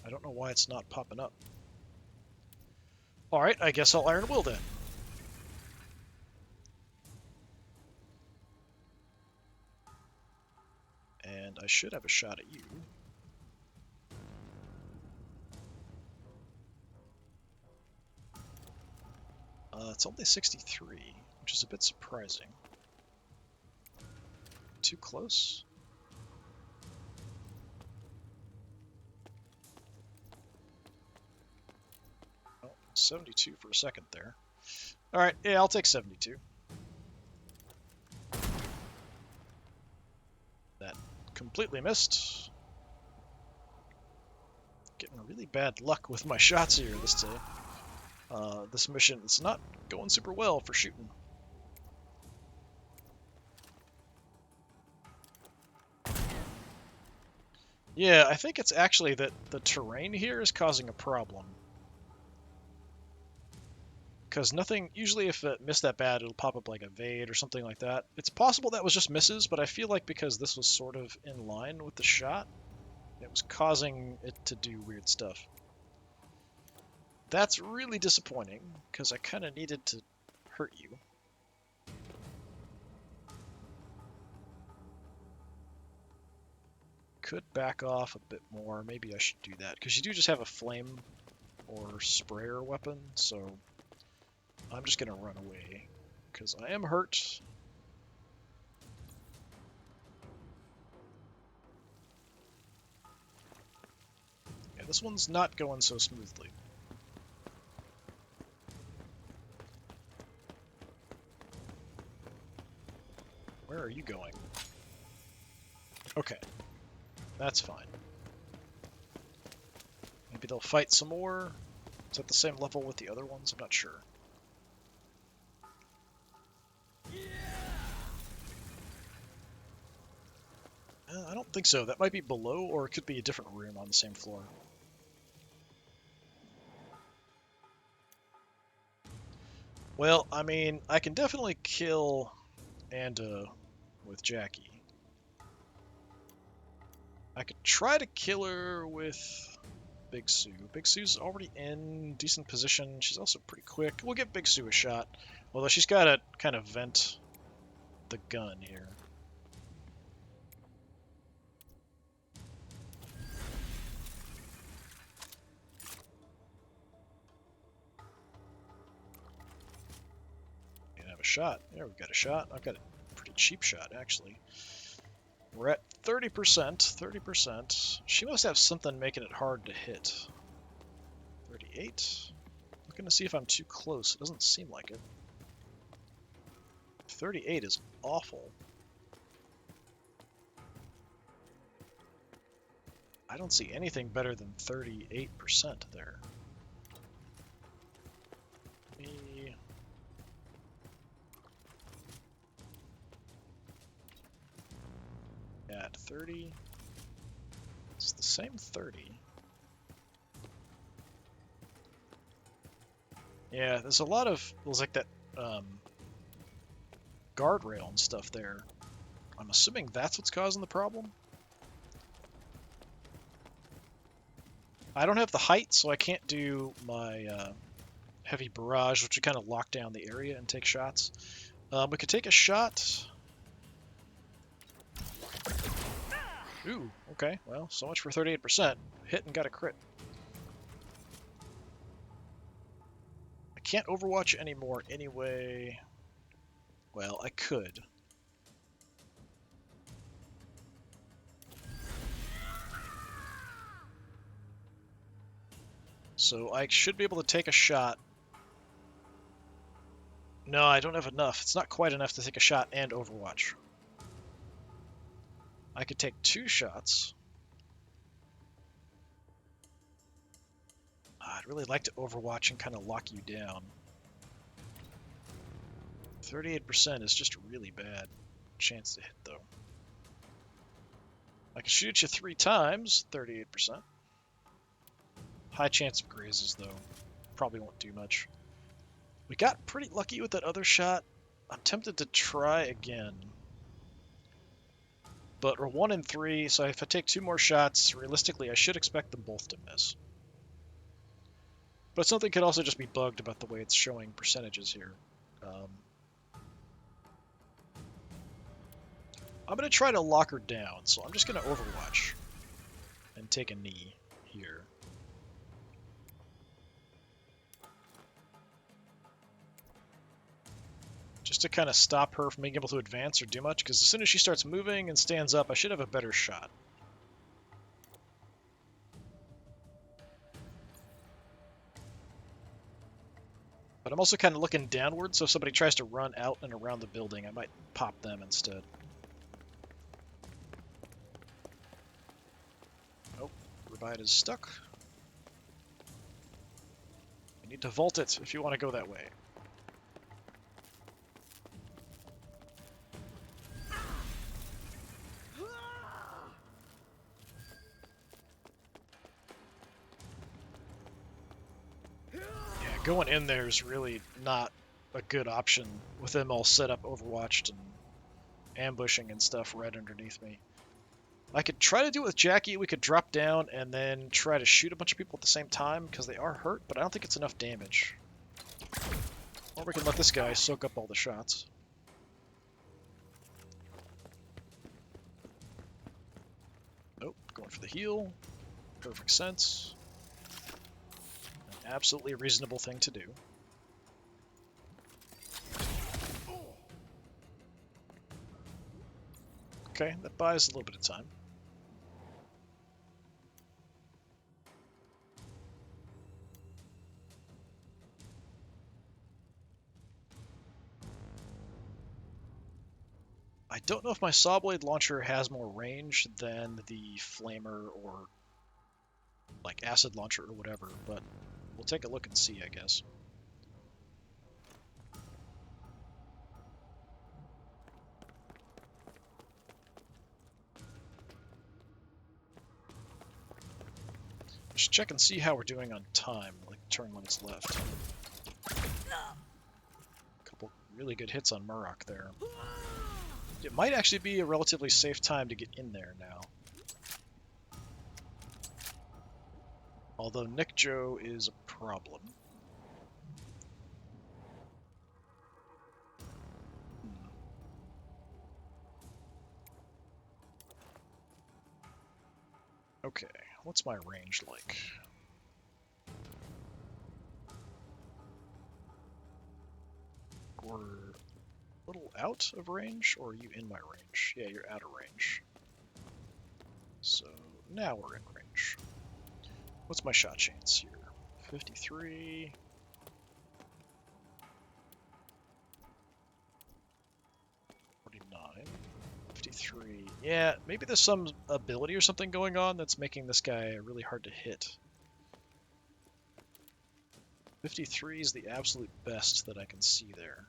I don't know why it's not popping up. Alright, I guess I'll Iron Will then. And I should have a shot at you. It's only 63, which is a bit surprising. Too close? Oh, 72 for a second there. Alright, yeah, I'll take 72. That completely missed. Getting really bad luck with my shots here this mission. It's not going super well for shooting. Yeah, I think it's actually that the terrain here is causing a problem. Because nothing, usually if it missed that bad, it'll pop up like evade or something like that. It's possible that was just misses, but I feel like because this was sort of in line with the shot, it was causing it to do weird stuff. That's really disappointing, because I kind of needed to hurt you. Could back off a bit more. Maybe I should do that, because you do just have a flame or sprayer weapon, so I'm just going to run away, because I am hurt. Yeah, this one's not going so smoothly. Where are you going? Okay, that's fine. Maybe they'll fight some more. Is that the same level with the other ones? I'm not sure. I don't think so. That might be below, or it could be a different room on the same floor. Well, I mean, I can definitely kill Anda with Jackie. I could try to kill her with Big Sue. Big Sue's already in decent position. She's also pretty quick. We'll give Big Sue a shot. Although she's got to kind of vent the gun here. You can have a shot. There, we've got a shot. I've got a pretty cheap shot, actually. We're at 30%. 30%. She must have something making it hard to hit. 38. Looking to see if I'm too close. It doesn't seem like it. 38 is awful. I don't see anything better than 38% there. Me. At 30. It's the same 30. Yeah, there's a lot of, there's like that guardrail and stuff there. I'm assuming that's what's causing the problem. I don't have the height, so I can't do my heavy barrage, which would kind of lock down the area and take shots. We could take a shot. Ooh, okay. Well, so much for 38%. Hit and got a crit. can't Overwatch anymore anyway. Well, I could. So I should be able to take a shot. No, I don't have enough. It's not quite enough to take a shot and Overwatch. I could take 2 shots. I'd really like to Overwatch and kind of lock you down. 38% is just a really bad chance to hit, though. I can shoot you 3 times, 38%. High chance of grazes, though. Probably won't do much. We got pretty lucky with that other shot. I'm tempted to try again. But we're 1 in 3, so if I take 2 more shots, realistically, I should expect them both to miss. But something could also just be bugged about the way it's showing percentages here. I'm going to try to lock her down, so I'm just going to Overwatch and take a knee here. Just to kind of stop her from being able to advance or do much, because as soon as she starts moving and stands up, I should have a better shot. But I'm also kind of looking downward, so if somebody tries to run out and around the building, I might pop them instead. Oh, Revive is stuck. You need to vault it if you want to go that way. Going in there is really not a good option with them all set up, overwatched, and ambushing and stuff right underneath me. I could try to do it with Jackie. We could drop down and then try to shoot a bunch of people at the same time because they are hurt, but I don't think it's enough damage. Or we can let this guy soak up all the shots. Nope, going for the heal. Perfect sense. An absolutely reasonable thing to do. Okay, that buys a little bit of time. I don't know if my saw blade launcher has more range than the flamer or like acid launcher or whatever, but we'll take a look and see, I guess. Just check and see how we're doing on time, like turn limits left. Couple really good hits on Murrock there. It might actually be a relatively safe time to get in there now. Although Nick Joe is a problem. Okay, what's my range like? We're a little out of range, or are you in my range? Yeah, you're out of range. So now we're in range. What's my shot chance here? 53. 49. 53. Yeah, maybe there's some ability or something going on that's making this guy really hard to hit. 53 is the absolute best that I can see there.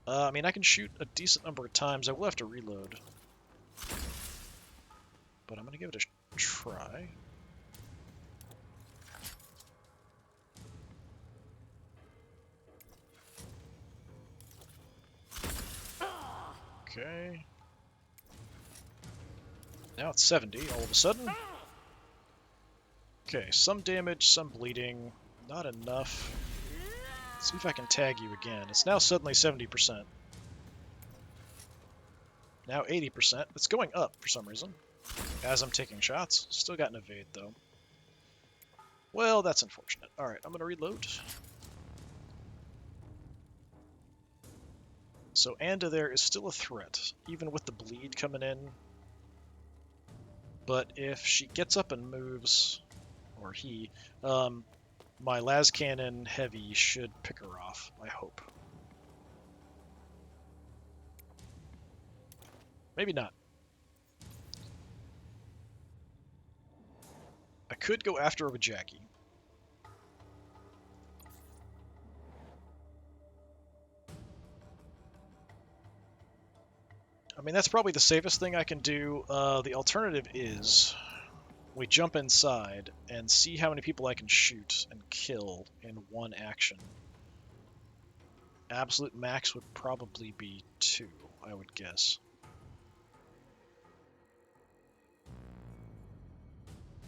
I mean, I can shoot a decent number of times. I will have to reload. But I'm going to give it a try. Okay. Now it's 70 all of a sudden. Okay, some damage, some bleeding. Not enough. Let's see if I can tag you again. It's now suddenly 70%. Now 80%. It's going up for some reason as I'm taking shots. Still got an evade, though. Well, that's unfortunate. Alright, I'm going to reload. So Anda there is still a threat, even with the bleed coming in. But if she gets up and moves, or he, my las cannon heavy should pick her off, I hope. Maybe not. I could go after her with Jackie. I mean, that's probably the safest thing I can do. The alternative is we jump inside and see how many people I can shoot and kill in one action. Absolute max would probably be 2, I would guess.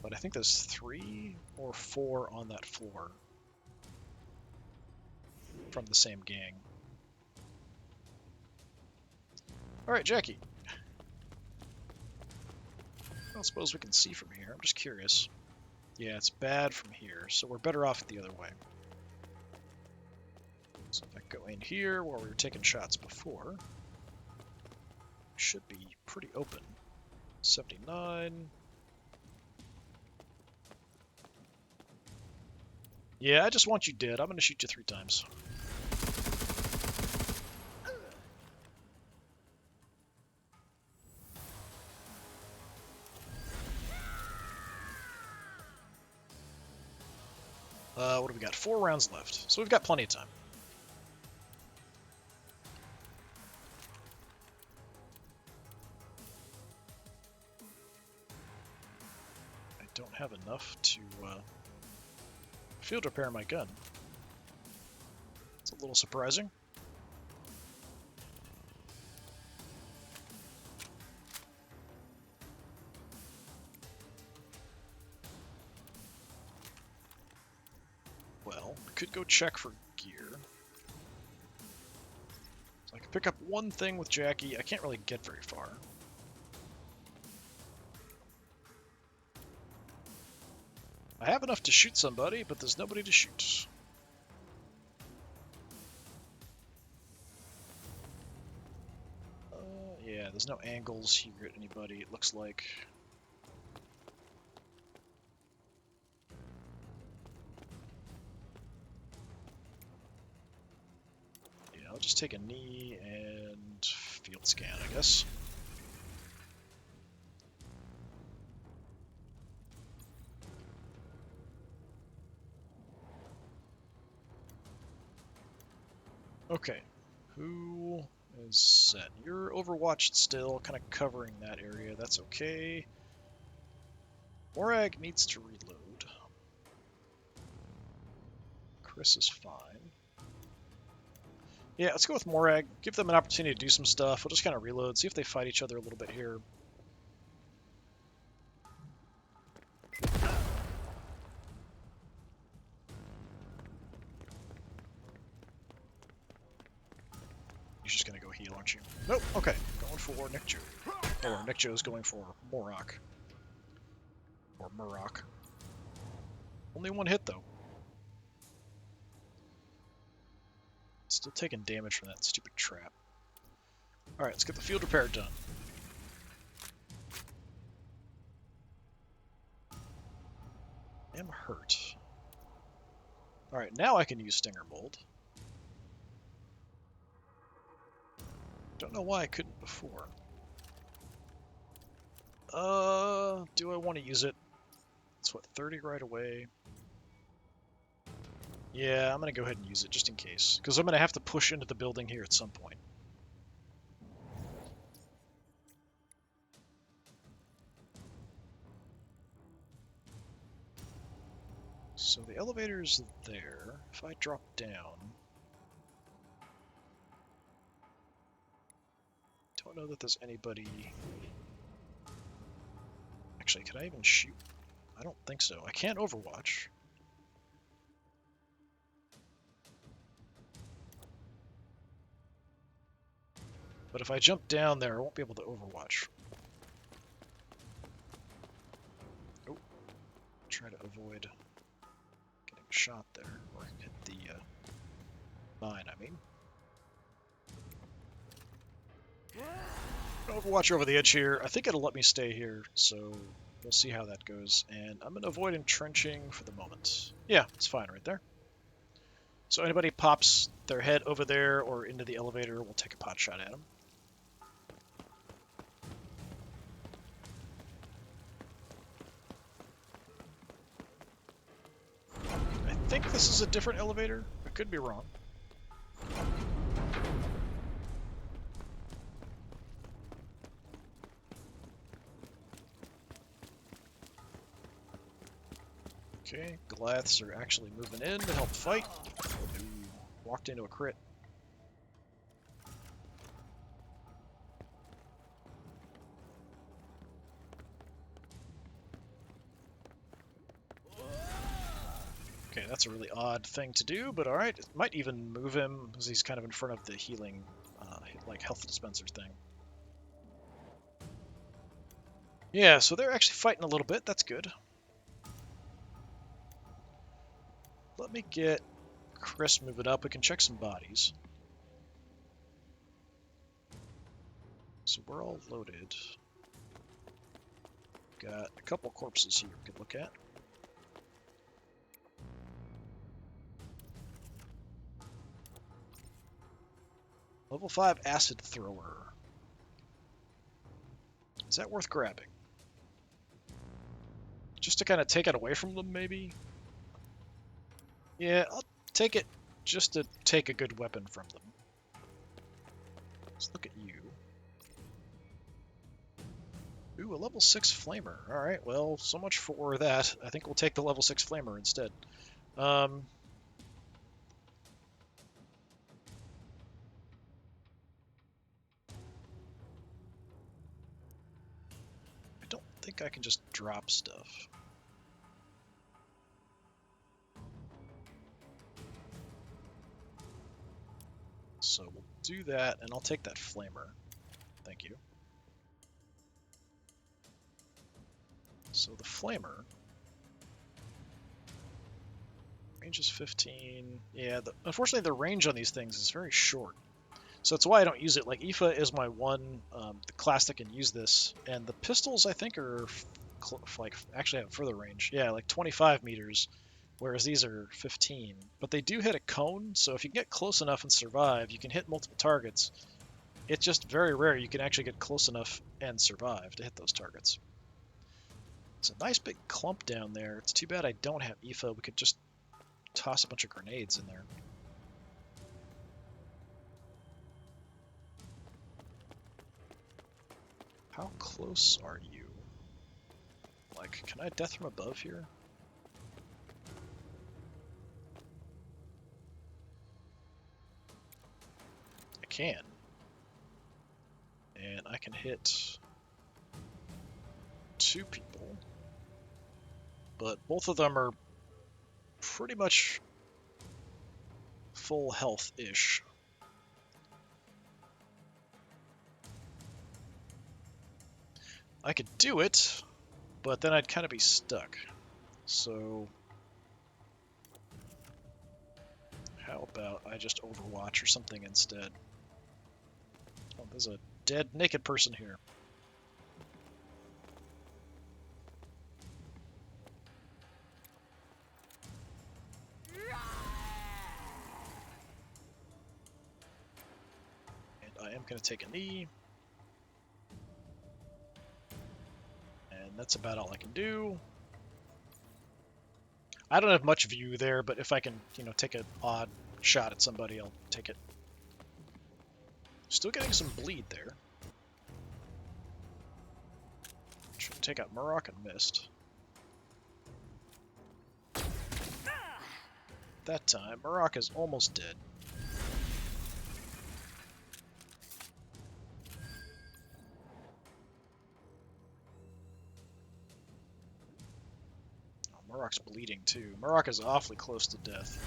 But I think there's 3 or 4 on that floor from the same gang. Alright, Jackie. I don't suppose we can see from here. I'm just curious. Yeah, it's bad from here, so we're better off the other way. So if I go in here where we were taking shots before, should be pretty open. 79. Yeah, I just want you dead. I'm going to shoot you 3 times. What do we got? 4 rounds left, so we've got plenty of time. I don't have enough to field repair my gun. It's a little surprising. Well, I could go check for gear. So I can pick up one thing with Jackie. I can't really get very far. I have enough to shoot somebody, but there's nobody to shoot. Yeah, there's no angles here at anybody, it looks like. Yeah, I'll just take a knee and field scan, I guess. Okay, who is set? You're overwatched still, kind of covering that area. That's okay. Morag needs to reload. Chris is fine. Yeah, let's go with Morag. Give them an opportunity to do some stuff. We'll just kind of reload, see if they fight each other a little bit here. You're just gonna go heal, aren't you? Nope, okay. Going for Nick Joe. Or Nick Joe's going for Morok. Or Murok. Only 1 hit, though. Still taking damage from that stupid trap. Alright, let's get the field repair done. I'm hurt. Alright, now I can use Stinger Mold. Don't know why I couldn't before. Do I want to use it? It's what, 30 right away? Yeah, I'm gonna go ahead and use it just in case, because I'm gonna have to push into the building here at some point. So the elevator's there. If I drop down... Don't know that there's anybody... Actually, can I even shoot? I don't think so. I can't overwatch. But if I jump down there, I won't be able to overwatch. Oh. Try to avoid shot there, or hit the mine, I mean. Overwatch over the edge here. I think it'll let me stay here, so we'll see how that goes. And I'm going to avoid entrenching for the moment. Yeah, it's fine right there. So anybody pops their head over there or into the elevator, we'll take a pot shot at them. I think this is a different elevator. I could be wrong. Okay, Goliaths are actually moving in to help fight. Ooh, walked into a crit. Okay, that's a really odd thing to do, but alright. It might even move him, because he's kind of in front of the healing, like, health dispenser thing. Yeah, so they're actually fighting a little bit. That's good. Let me get Chris moving up. We can check some bodies. So we're all loaded. Got a couple corpses here we could look at. Level 5 acid thrower. Is that worth grabbing? Just to kind of take it away from them, maybe? Yeah, I'll take it just to take a good weapon from them. Let's look at you. Ooh, a level 6 flamer. Alright, well, so much for that. I think we'll take the level 6 flamer instead. I don't think I can just drop stuff. So we'll do that, and I'll take that flamer. Thank you. So the flamer... range is 15. Yeah, unfortunately the range on these things is very short. So that's why I don't use it. Like, Aoife is my one the class that can use this. And the pistols, I think, are like actually have further range. Yeah, like 25 meters, whereas these are 15. But they do hit a cone, so if you can get close enough and survive, you can hit multiple targets. It's just very rare you can actually get close enough and survive to hit those targets. It's a nice big clump down there. It's too bad I don't have Aoife. We could just toss a bunch of grenades in there. How close are you? Like, can I death from above here? I can. And I can hit 2 people. But both of them are pretty much full health-ish. I could do it, but then I'd kind of be stuck. So how about I just Overwatch or something instead? Oh, there's a dead naked person here. And I am going to take a knee. And that's about all I can do. I don't have much view there, but if I can, take an odd shot at somebody, I'll take it. Still getting some bleed there. Should take out Murrock and missed. That time, Murrock is almost dead. Oh, Murrock's bleeding too. Murrock is awfully close to death.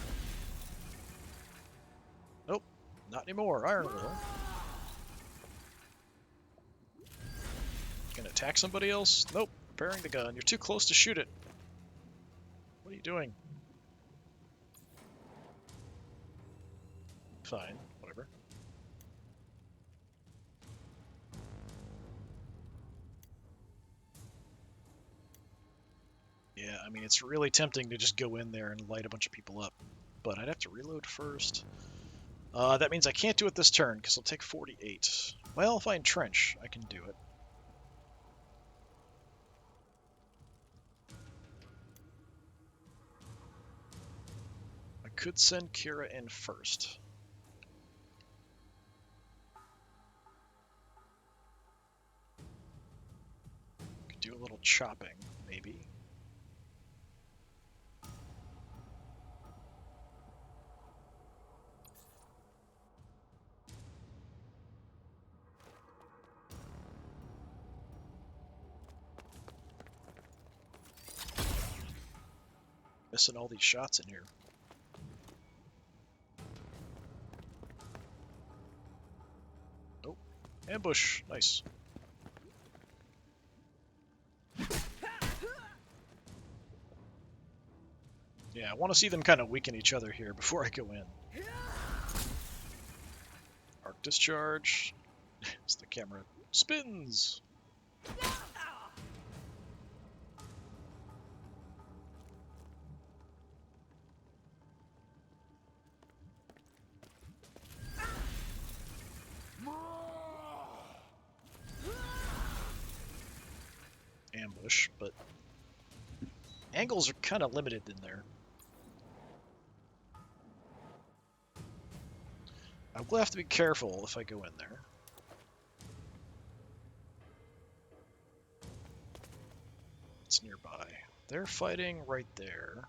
Nope, not anymore. Iron Will. Gonna attack somebody else? Nope. Preparing the gun. You're too close to shoot it. What are you doing? fine. Whatever. Yeah, I mean, it's really tempting to just go in there and light a bunch of people up, but I'd have to reload first. That means I can't do it this turn, because it'll take 48. Well, if I entrench, I can do it. I could send Kira in first. Could do a little chopping, maybe. Missing all these shots in here. Nope. Ambush. Nice. Yeah, I want to see them kind of weaken each other here before I go in. Arc discharge. As the camera spins. Ambush, but angles are kind of limited in there. I will have to be careful if I go in there. It's nearby. They're fighting right there.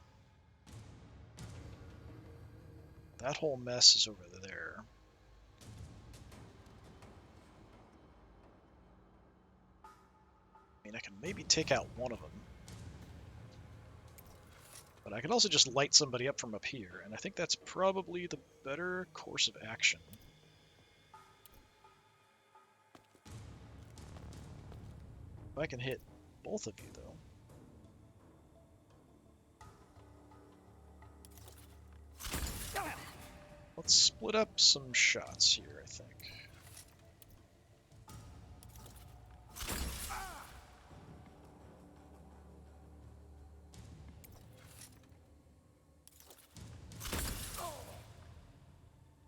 That whole mess is over there. I mean, I can maybe take out one of them. But I could also just light somebody up from up here, and I think that's probably the better course of action. If I can hit both of you, though. Let's split up some shots here, I think.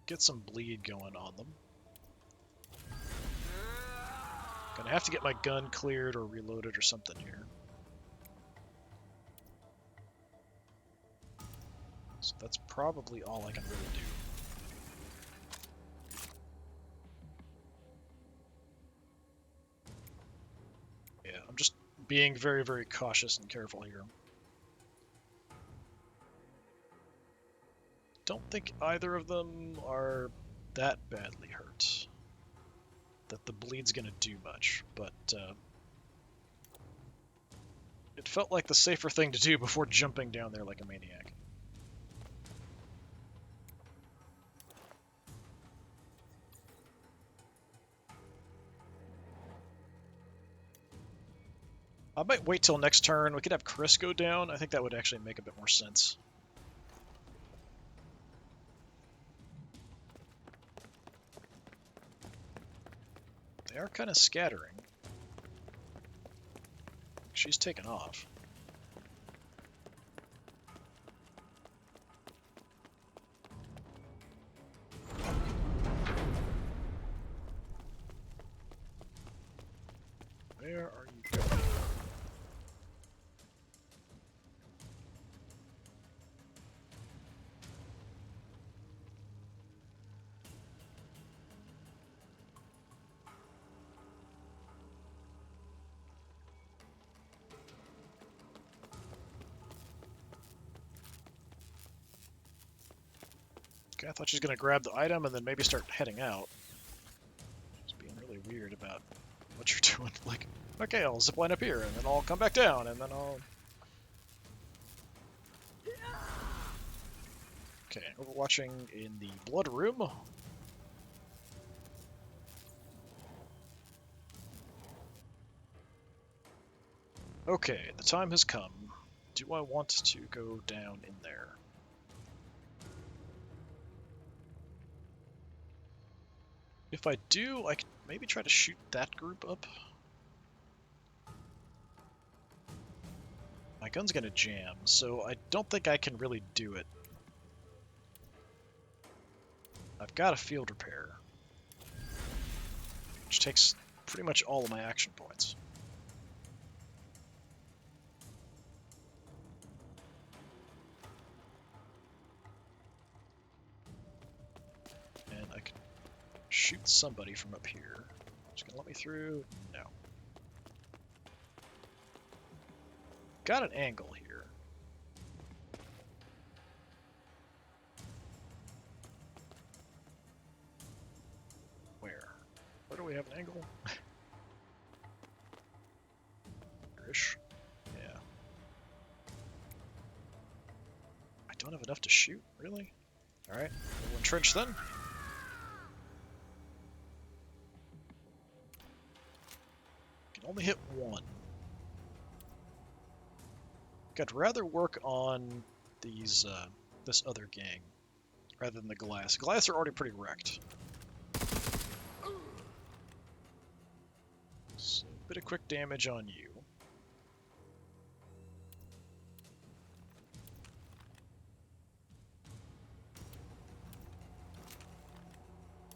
Get some bleed going on them. Gonna have to get my gun cleared or reloaded or something here. So that's probably all I can really do. Yeah, I'm just being very, very cautious and careful here. Don't think either of them are that badly hurt that the bleed's gonna do much, but it felt like the safer thing to do before jumping down there like a maniac. I might wait till next turn. We could have Chris go down. I think that would actually make a bit more sense. They are kind of scattering. She's taken off. Where are you going? Okay, I thought she was going to grab the item and then maybe start heading out. She's being really weird about what you're doing. Like, okay, I'll zipline up here, and then I'll come back down, and then I'll... Okay, overwatching in the blood room. Okay, the time has come. Do I want to go down in there? If I do, I could maybe try to shoot that group up. My gun's gonna jam, so I don't think I can really do it. I've got a field repair, which takes pretty much all of my action points. And I can shoot somebody from up here. Just gonna let me through? No. Got an angle here. Where? Where do we have an angle? Here-ish. Yeah. I don't have enough to shoot, really? Alright, we'll entrench then. Can only hit one. I'd rather work on these, this other gang, rather than the glass. Glass are already pretty wrecked. So, a bit of quick damage on you.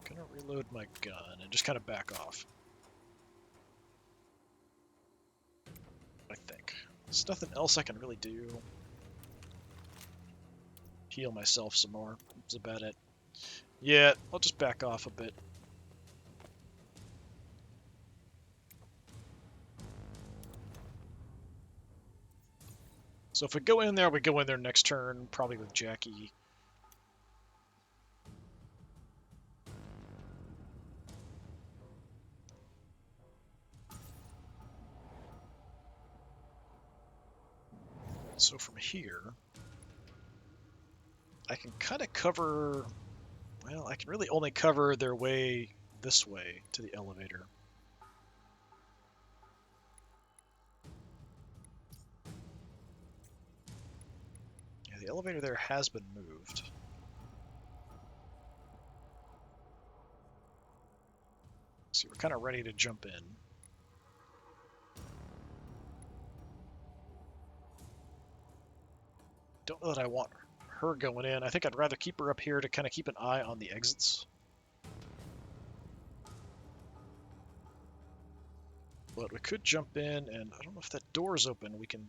Gonna reload my gun and just kind of back off. I think. There's nothing else I can really do. Heal myself some more. That's about it. Yeah, I'll just back off a bit. So if we go in there, we go in there next turn, probably with Jackie. So from here, I can kind of cover, well, I can really only cover their way this way to the elevator. Yeah, the elevator there has been moved. So we're kind of ready to jump in. Don't know that I want her going in. I think I'd rather keep her up here to kind of keep an eye on the exits. But we could jump in, and I don't know if that door is open. We can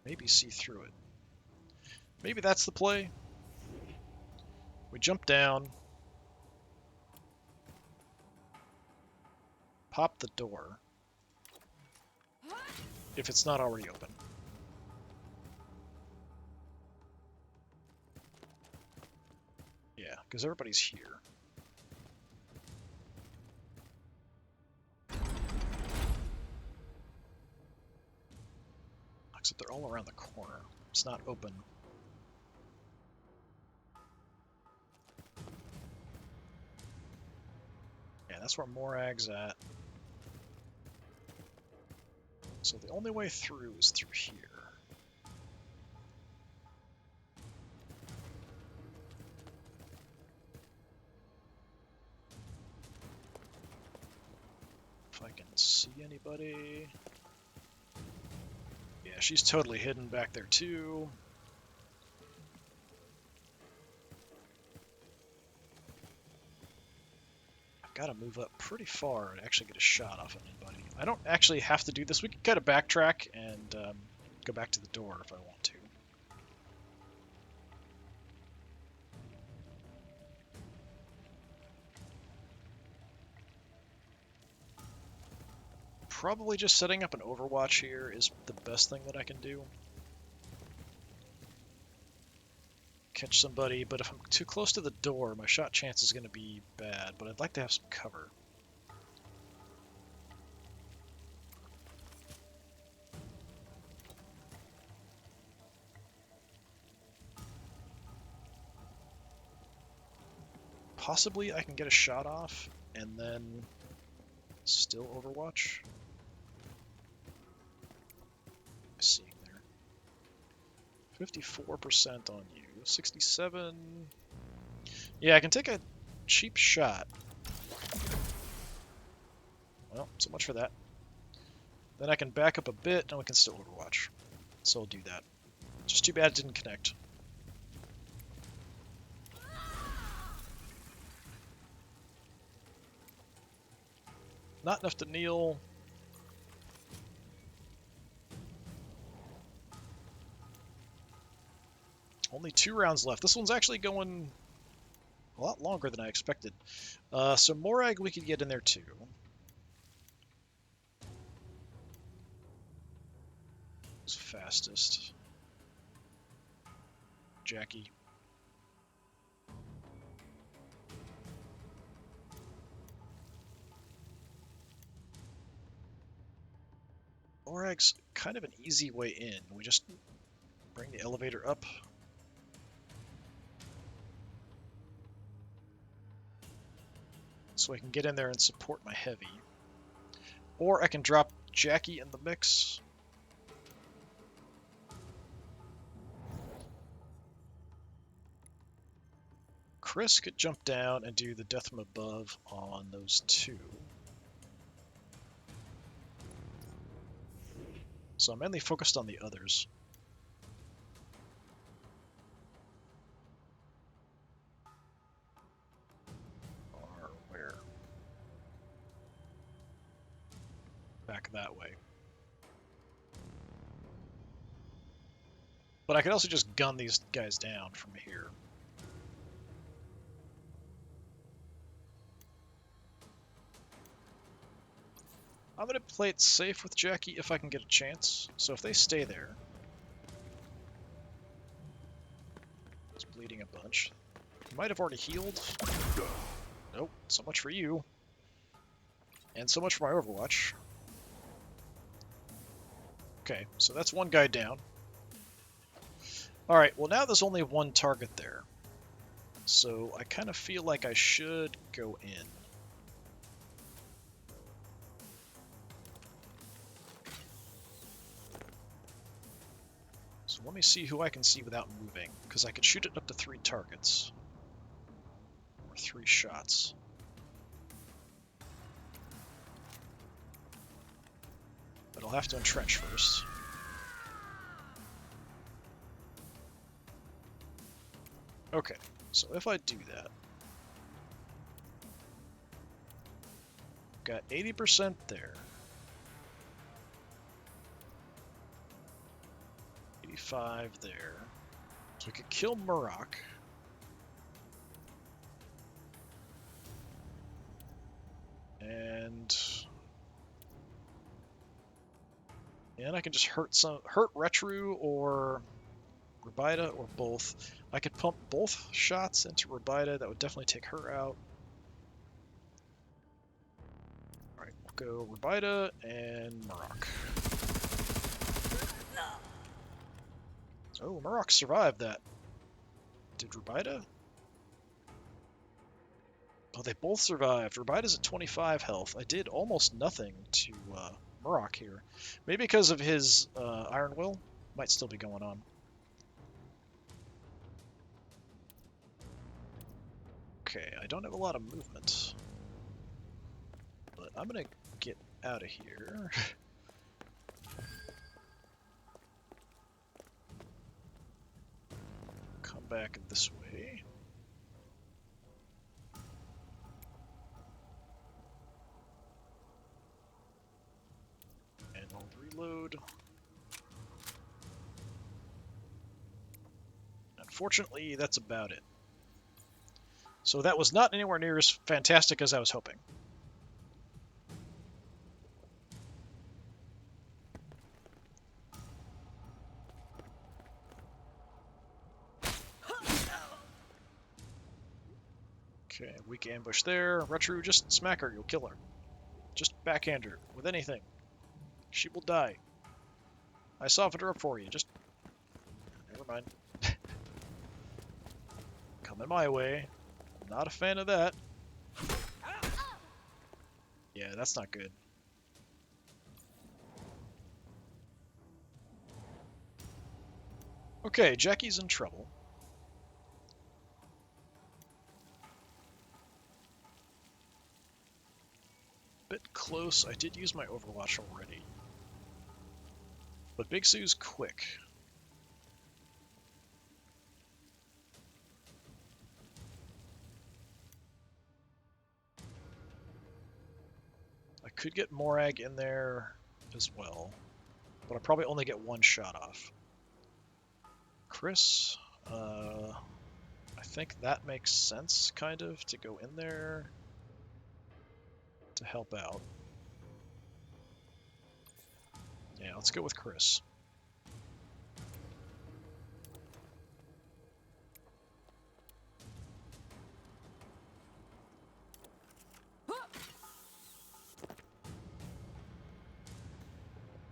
maybe see through it. Maybe that's the play. We jump down, pop the door, if it's not already open. Yeah, because everybody's here. Except they're all around the corner. It's not open. Yeah, that's where Morag's at. So the only way through is through here. If I can see anybody. Yeah, she's totally hidden back there too. I've got to move up pretty far to actually get a shot off of anybody. I don't actually have to do this. We can kind of backtrack and go back to the door if I want to. Probably just setting up an overwatch here is the best thing that I can do. Catch somebody, but if I'm too close to the door, my shot chance is going to be bad, but I'd like to have some cover. Possibly I can get a shot off and then still overwatch. Seeing there. 54% on you. 67. Yeah, I can take a cheap shot. Well, so much for that. Then I can back up a bit, and we can still overwatch. So I'll do that. Just too bad it didn't connect. Not enough to kneel. Only 2 rounds left. This one's actually going a lot longer than I expected. So Morag we could get in there too. Who's fastest? Jackie. Morag's kind of an easy way in. We just bring the elevator up. So I can get in there and support my heavy. Or I can drop Jackie in the mix. Chris could jump down and do the death from above on those 2. So I'm mainly focused on the others. Or where? Back that way. But I could also just gun these guys down from here. I'm going to play it safe with Jackie if I can get a chance. So if they stay there... He's bleeding a bunch. He might have already healed. Nope, so much for you. And so much for my Overwatch. Okay, so that's one guy down. Alright, well now there's only one target there. So I kind of feel like I should go in. So let me see who I can see without moving, because I could shoot it up to 3 targets. Or 3 shots. But I'll have to entrench first. Okay, so if I do that, got 80% there. 85 there. So we could kill Murok. And I can just hurt Retru or Rabida or both. I could pump both shots into Rabida. That would definitely take her out. Alright, we'll go Rabida and Murok. Oh, Murok survived that. Did Rabida? Oh, they both survived. Rabida's at 25 health. I did almost nothing to Murok here. Maybe because of his Iron Will. Might still be going on. Okay, I don't have a lot of movement. But I'm gonna get out of here. Come back this way. And I'll reload. Unfortunately, that's about it. So that was not anywhere near as fantastic as I was hoping. Okay, weak ambush there. Retru, just smack her, you'll kill her. Just backhand her with anything. She will die. I softened her up for you, just... Never mind. Coming my way. Not a fan of that. Yeah, that's not good. Okay, Jackie's in trouble. bit close. I did use my Overwatch already. But Big Sue's quick. I could get Morag in there as well, but I probably only get one shot off. Chris, I think that makes sense, kind of, to go in there to help out. Yeah, let's go with Chris.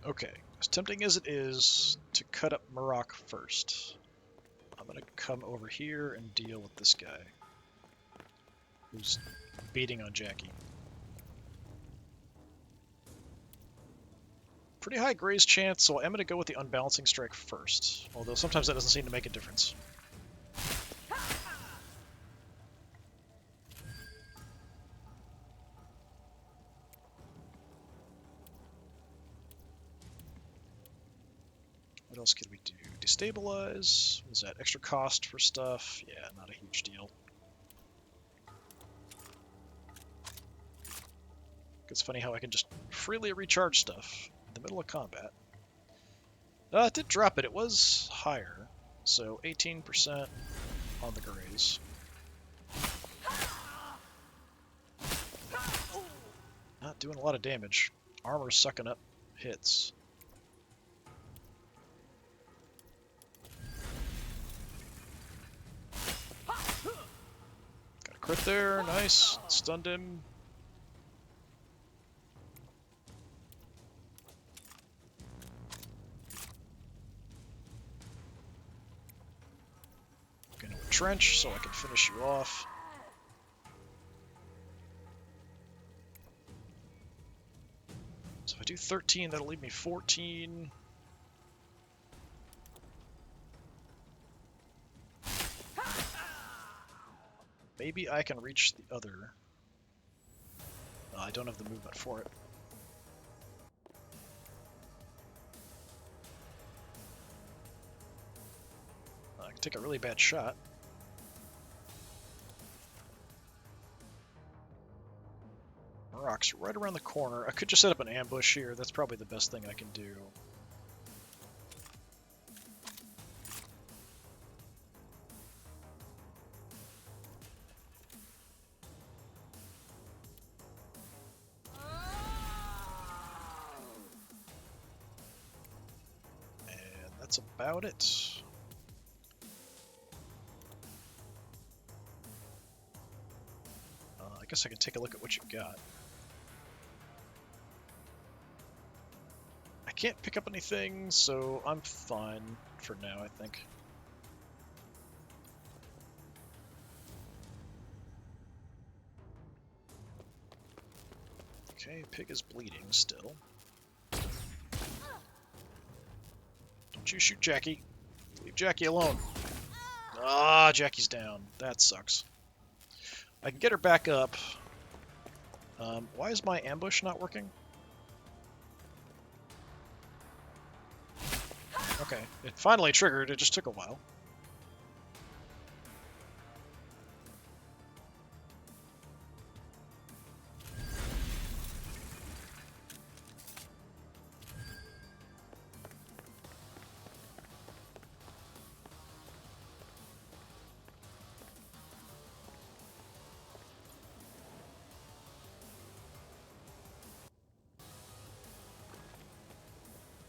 Okay, as tempting as it is to cut up Murok first, I'm going to come over here and deal with this guy who's beating on Jackie. Pretty high graze chance, so I'm going to go with the unbalancing strike first, although sometimes that doesn't seem to make a difference. What else could we do? Destabilize? Was that extra cost for stuff? Yeah, not a huge deal. It's funny how I can just freely recharge stuff in the middle of combat. It did drop it. It was higher, so 18% on the graze. Not doing a lot of damage. Armor's sucking up hits. Got a crit there, nice. Stunned him. Gonna entrench so I can finish you off. So if I do 13, that'll leave me 14. Maybe I can reach the other. I don't have the movement for it. I can take a really bad shot. Murok's right around the corner. I could just set up an ambush here. That's probably the best thing I can do. And that's about it. I guess I can take a look at what you've got. I can't pick up anything, so I'm fine for now, I think. Okay, pig is bleeding still. Don't you shoot Jackie. Leave Jackie alone. Ah, Jackie's down. That sucks. I can get her back up. Why is my ambush not working? Okay, it finally triggered. It just took a while.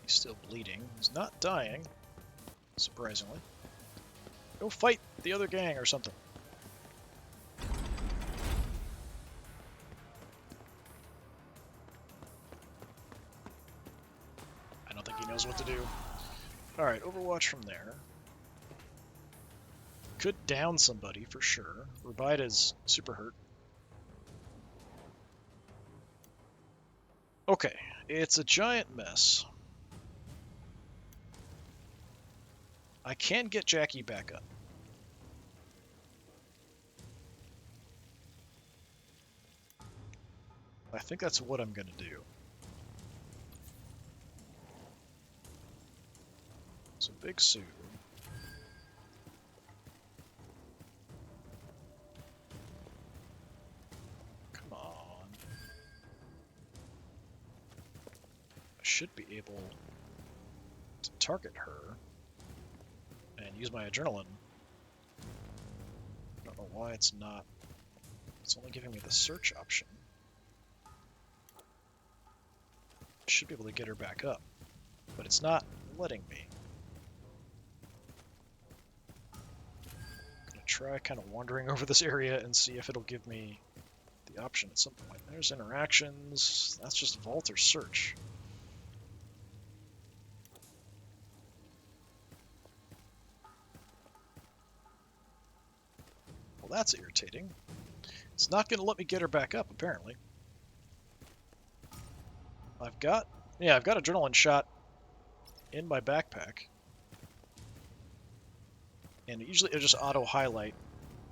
He's still bleeding. He's not dying, surprisingly. Go fight the other gang or something. I don't think he knows what to do. Alright, Overwatch from there. Could down somebody for sure. Rebite is super hurt. Okay, it's a giant mess. I can get Jackie back up. I think that's what I'm going to do. So Big Sue. Come on. I should be able to target her and use my adrenaline. I don't know why it's not. It's only giving me the search option. I should be able to get her back up, but it's not letting me. I'm gonna try kind of wandering over this area and see if it'll give me the option at some point. There's interactions. That's just vault or search. Well, that's irritating. It's not going to let me get her back up, apparently. I've got adrenaline shot in my backpack. And usually it'll just auto-highlight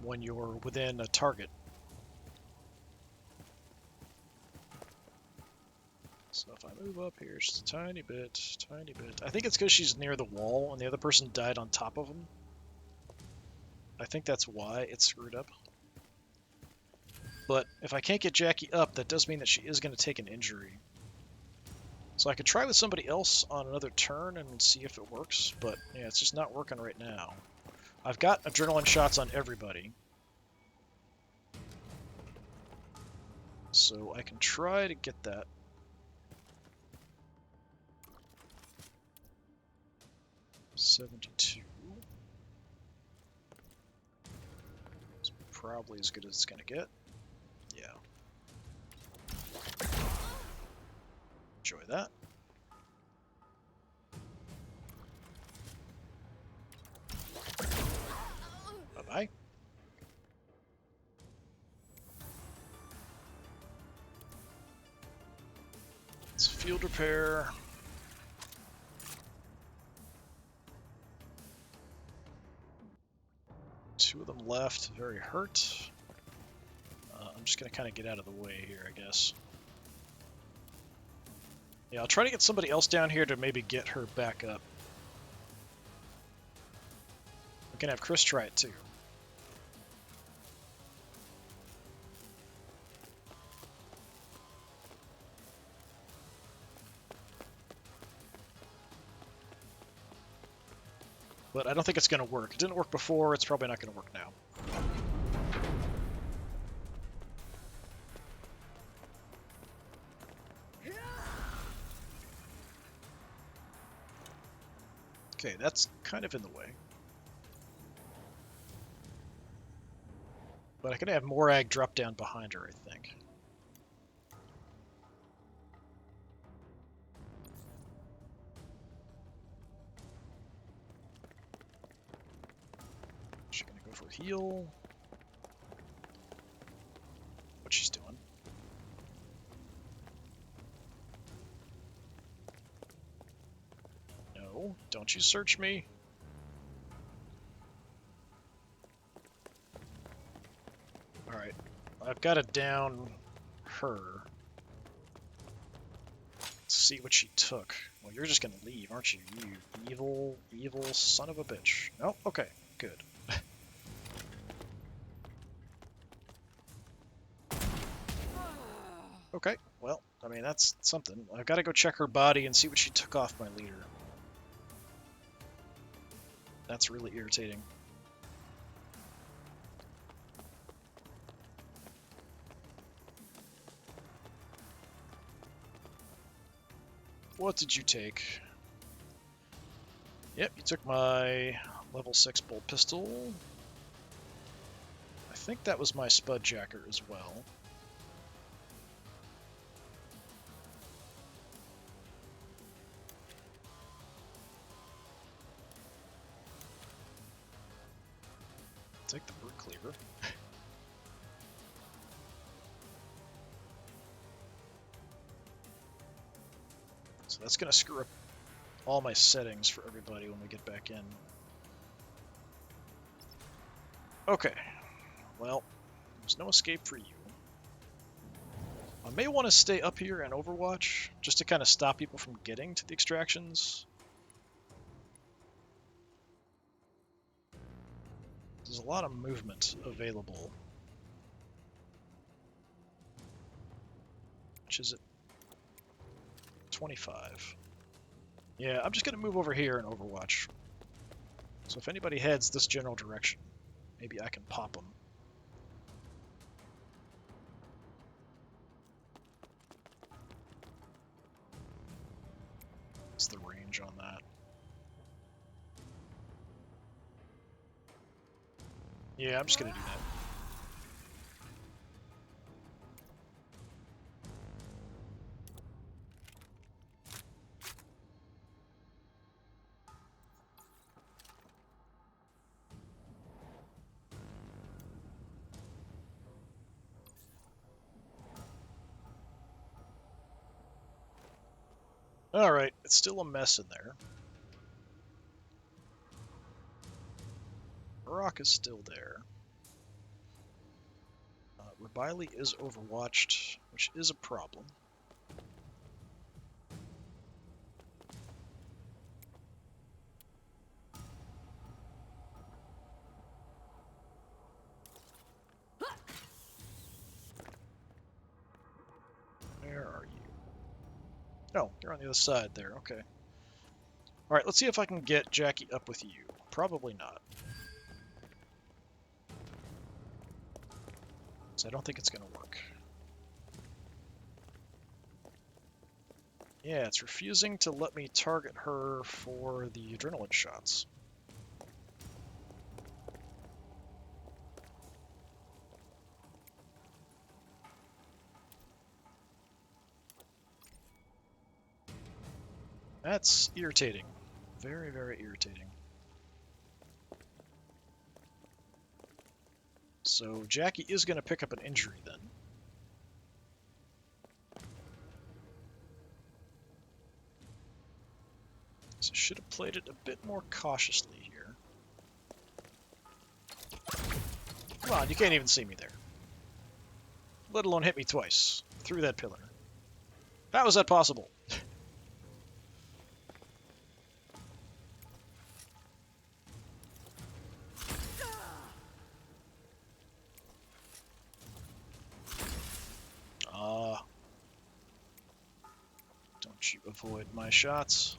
when you're within a target. So if I move up here just a tiny bit. I think it's because she's near the wall and the other person died on top of him. I think that's why it's screwed up. But if I can't get Jackie up, that does mean that she is going to take an injury. So I could try with somebody else on another turn and see if it works, but yeah, it's just not working right now. I've got adrenaline shots on everybody. So I can try to get that. $72. It's probably as good as it's going to get. Yeah. Enjoy that. Bye-bye. It's field repair. Two of them left, very hurt. I'm just going to kind of get out of the way here, I guess. Yeah, I'll try to get somebody else down here to maybe get her back up. We can have Chris try it too. But I don't think it's going to work. It didn't work before, it's probably not going to work now. Okay, that's kind of in the way. But I can have Morag drop down behind her, I think. She's going to go for a heal. What she's doing. No, don't you search me. Alright, I've got to down her. Let's see what she took. Well, you're just going to leave, aren't you? You evil son of a bitch. Oh, okay, good. Okay, well, I mean, that's something. I've got to go check her body and see what she took off my leader. That's really irritating. What did you take? Yep, you took my level 6 bolt pistol. I think that was my Spudjacker as well. Take the Brute Cleaver. So that's going to screw up all my settings for everybody when we get back in. Okay. Well, there's no escape for you. I may want to stay up here and overwatch, just to kind of stop people from getting to the extractions. There's a lot of movement available. Which is it? 25. Yeah, I'm just going to move over here and overwatch. So if anybody heads this general direction, maybe I can pop them. What's the range on that? Yeah, I'm just going to do that. Alright, it's still a mess in there. Rock is still there. Rebili is overwatched, which is a problem. Where are you? Oh, you're on the other side there, okay. Alright, let's see if I can get Jackie up with you. Probably not. So I don't think it's going to work. Yeah, it's refusing to let me target her for the adrenaline shots. That's irritating. Very, very irritating. So Jackie is going to pick up an injury then. So should have played it a bit more cautiously here. Come on, you can't even see me there. Let alone hit me twice through that pillar. How is that possible? Don't you avoid my shots.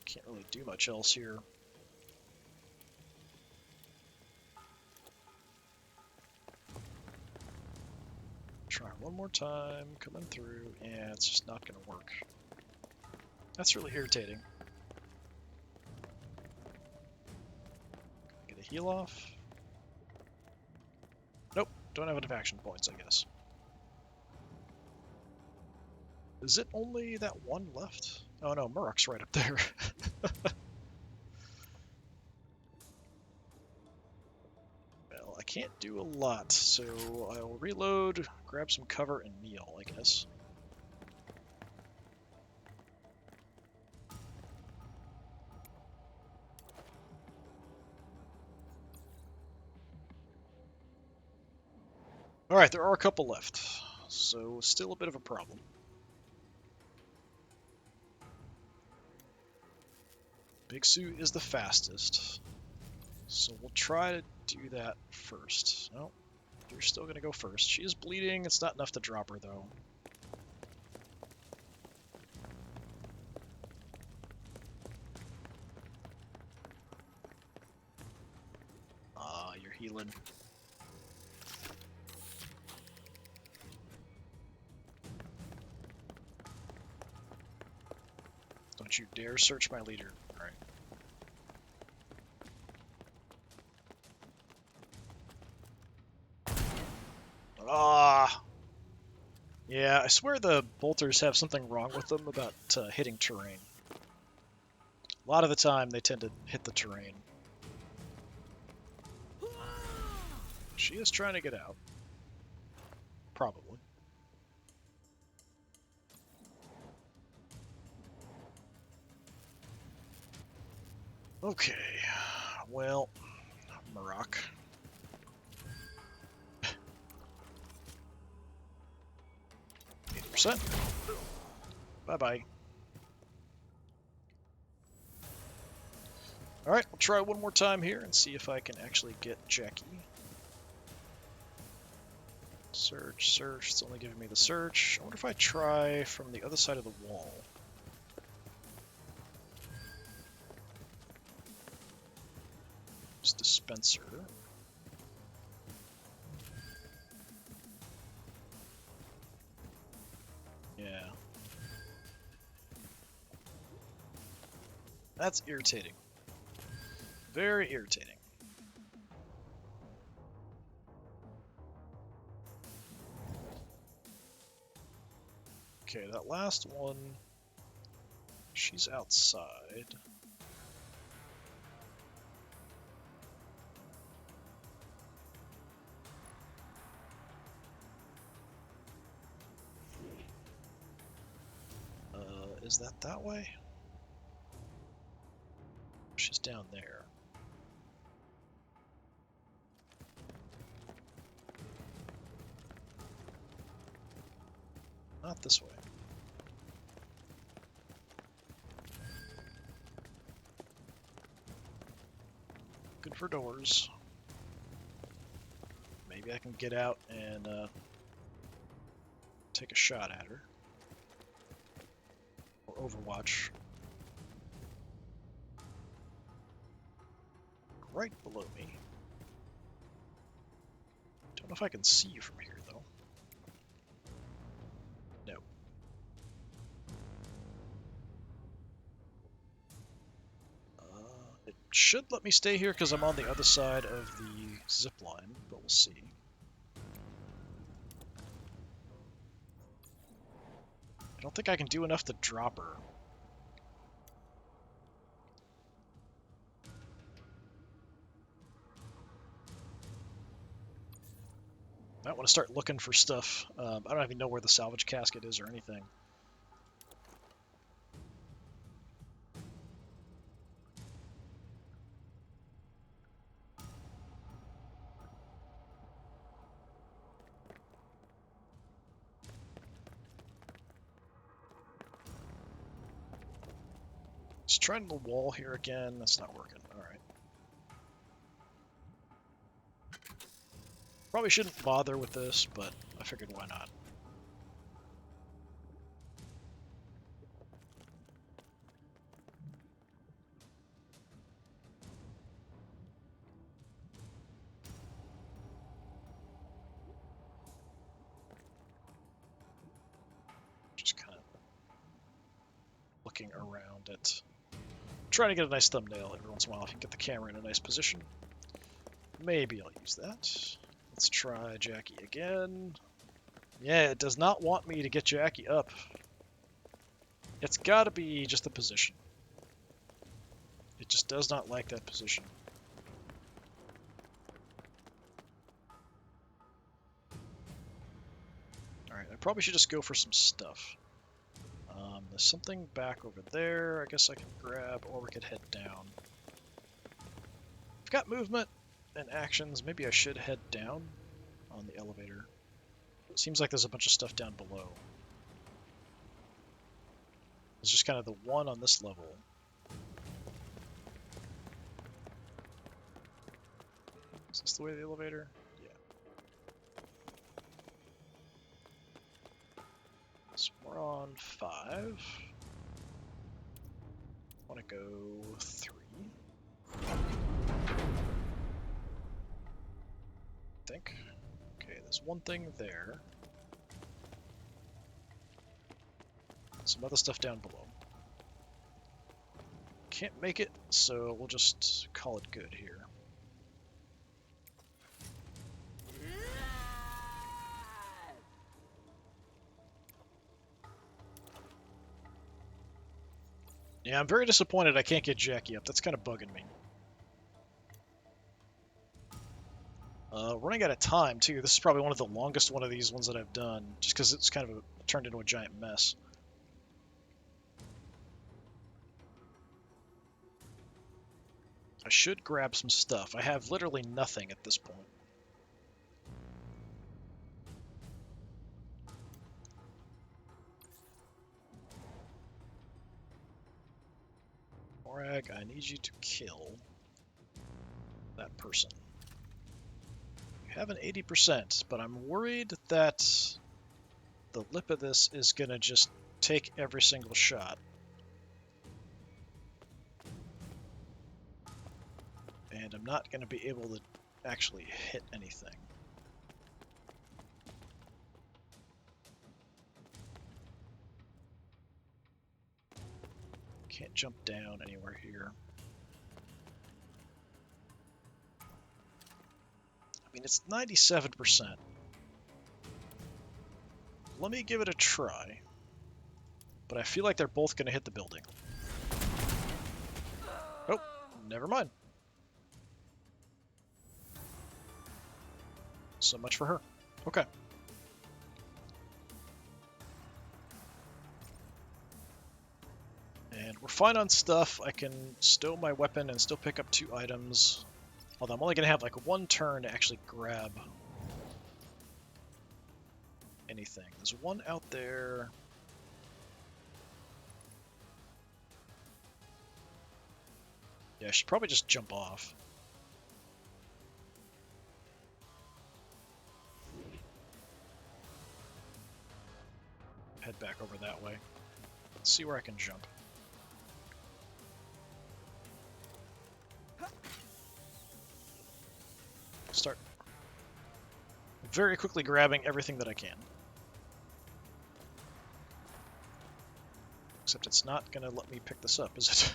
Can't really do much else here. Try one more time, coming through. Yeah, it's just not going to work. That's really irritating. Get a heal off. Nope, don't have enough action points, I guess. Is it only that one left? Oh no, Murrock's right up there. Well, I can't do a lot, so I'll reload, grab some cover, and kneel, I guess. Alright, there are a couple left, so still a bit of a problem. Big Sue is the fastest, so we'll try to do that first. No, you're still going to go first. She is bleeding. It's not enough to drop her, though. Ah, you're healing. Don't you dare search my leader. Alright. Ah! Yeah, I swear the bolters have something wrong with them about hitting terrain. A lot of the time they tend to hit the terrain. She is trying to get out. Probably. Okay, well, Murrock. 100%. Bye-bye. Alright, we'll try one more time here and see if I can actually get Jackie. Search, search. It's only giving me the search. I wonder if I try from the other side of the wall. Just dispenser. Yeah. That's irritating. Very irritating. Okay, that last one, she's outside. Is that way? She's down there. Not this way. Good for doors. Maybe I can get out and take a shot at her. Or Overwatch. Right below me. Don't know if I can see you from here, though. No. It should let me stay here because I'm on the other side of the zip line, but we'll see. I don't think I can do enough to drop her. Might want to start looking for stuff. I don't even know where the salvage casket is or anything. Just trying the wall here again. That's not working. Alright. Probably shouldn't bother with this, but I figured why not. Just kind of looking around it. Trying to get a nice thumbnail every once in a while if you can get the camera in a nice position. Maybe I'll use that. Let's try Jackie again. Yeah, it does not want me to get Jackie up. It's gotta be just the position. It just does not like that position. Alright, I probably should just go for some stuff. There's something back over there I guess I can grab, or we could head down. I've got movement and actions. Maybe I should head down on the elevator. It seems like there's a bunch of stuff down below. It's just kind of the one on this level. Is this the way of the elevator? Yeah. So we're on 5. I want to go 3. I think. Okay, there's one thing there. Some other stuff down below. Can't make it, so we'll just call it good here. Yeah, I'm very disappointed I can't get Jackie up. That's kind of bugging me. Running out of time, too. This is probably one of the longest one of these ones that I've done, just because it's kind of turned into a giant mess. I should grab some stuff. I have literally nothing at this point. Morag, I need you to kill that person. You have an 80%, but I'm worried that the lip of this is going to just take every single shot. And I'm not going to be able to actually hit anything. Can't jump down anywhere here. I mean, it's 97%. Let me give it a try. But I feel like they're both going to hit the building. Oh, never mind. So much for her. Okay. And we're fine on stuff. I can stow my weapon and still pick up 2 items. Although I'm only going to have like 1 turn to actually grab anything. There's 1 out there. Yeah, I should probably just jump off. Head back over that way. Let's see where I can jump. Start very quickly grabbing everything that I can. Except it's not going to let me pick this up, is it?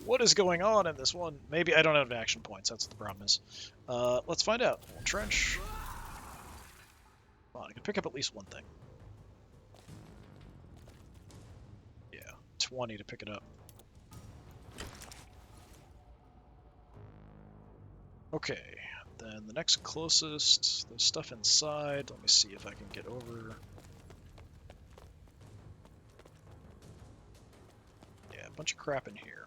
What is going on in this one? Maybe I don't have action points, that's what the problem is. Let's find out. We'll trench. Come on, I can pick up at least 1 thing. Yeah, 20 to pick it up. Okay, then the next closest, there's stuff inside. Let me see if I can get over. Yeah, a bunch of crap in here.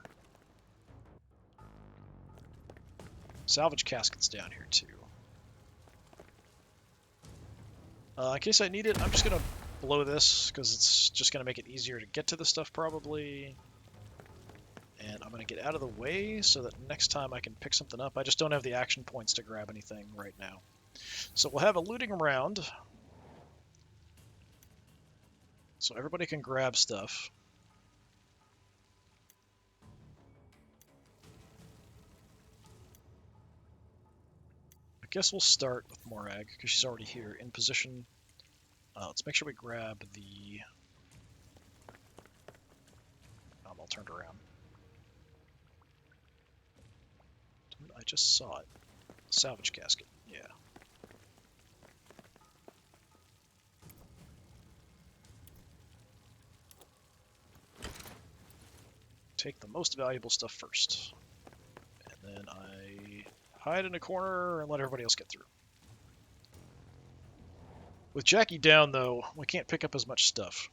Salvage caskets down here too. In case I need it, I'm just going to blow this, because it's just going to make it easier to get to the stuff probably. And I'm going to get out of the way so that next time I can pick something up. I just don't have the action points to grab anything right now. So we'll have a looting round. So everybody can grab stuff. I guess we'll start with Morag, because she's already here in position. Let's make sure we grab the... I'm all turned around. I just saw it. Salvage casket, yeah. Take the most valuable stuff first. And then I hide in a corner and let everybody else get through. With Jackie down, though, we can't pick up as much stuff.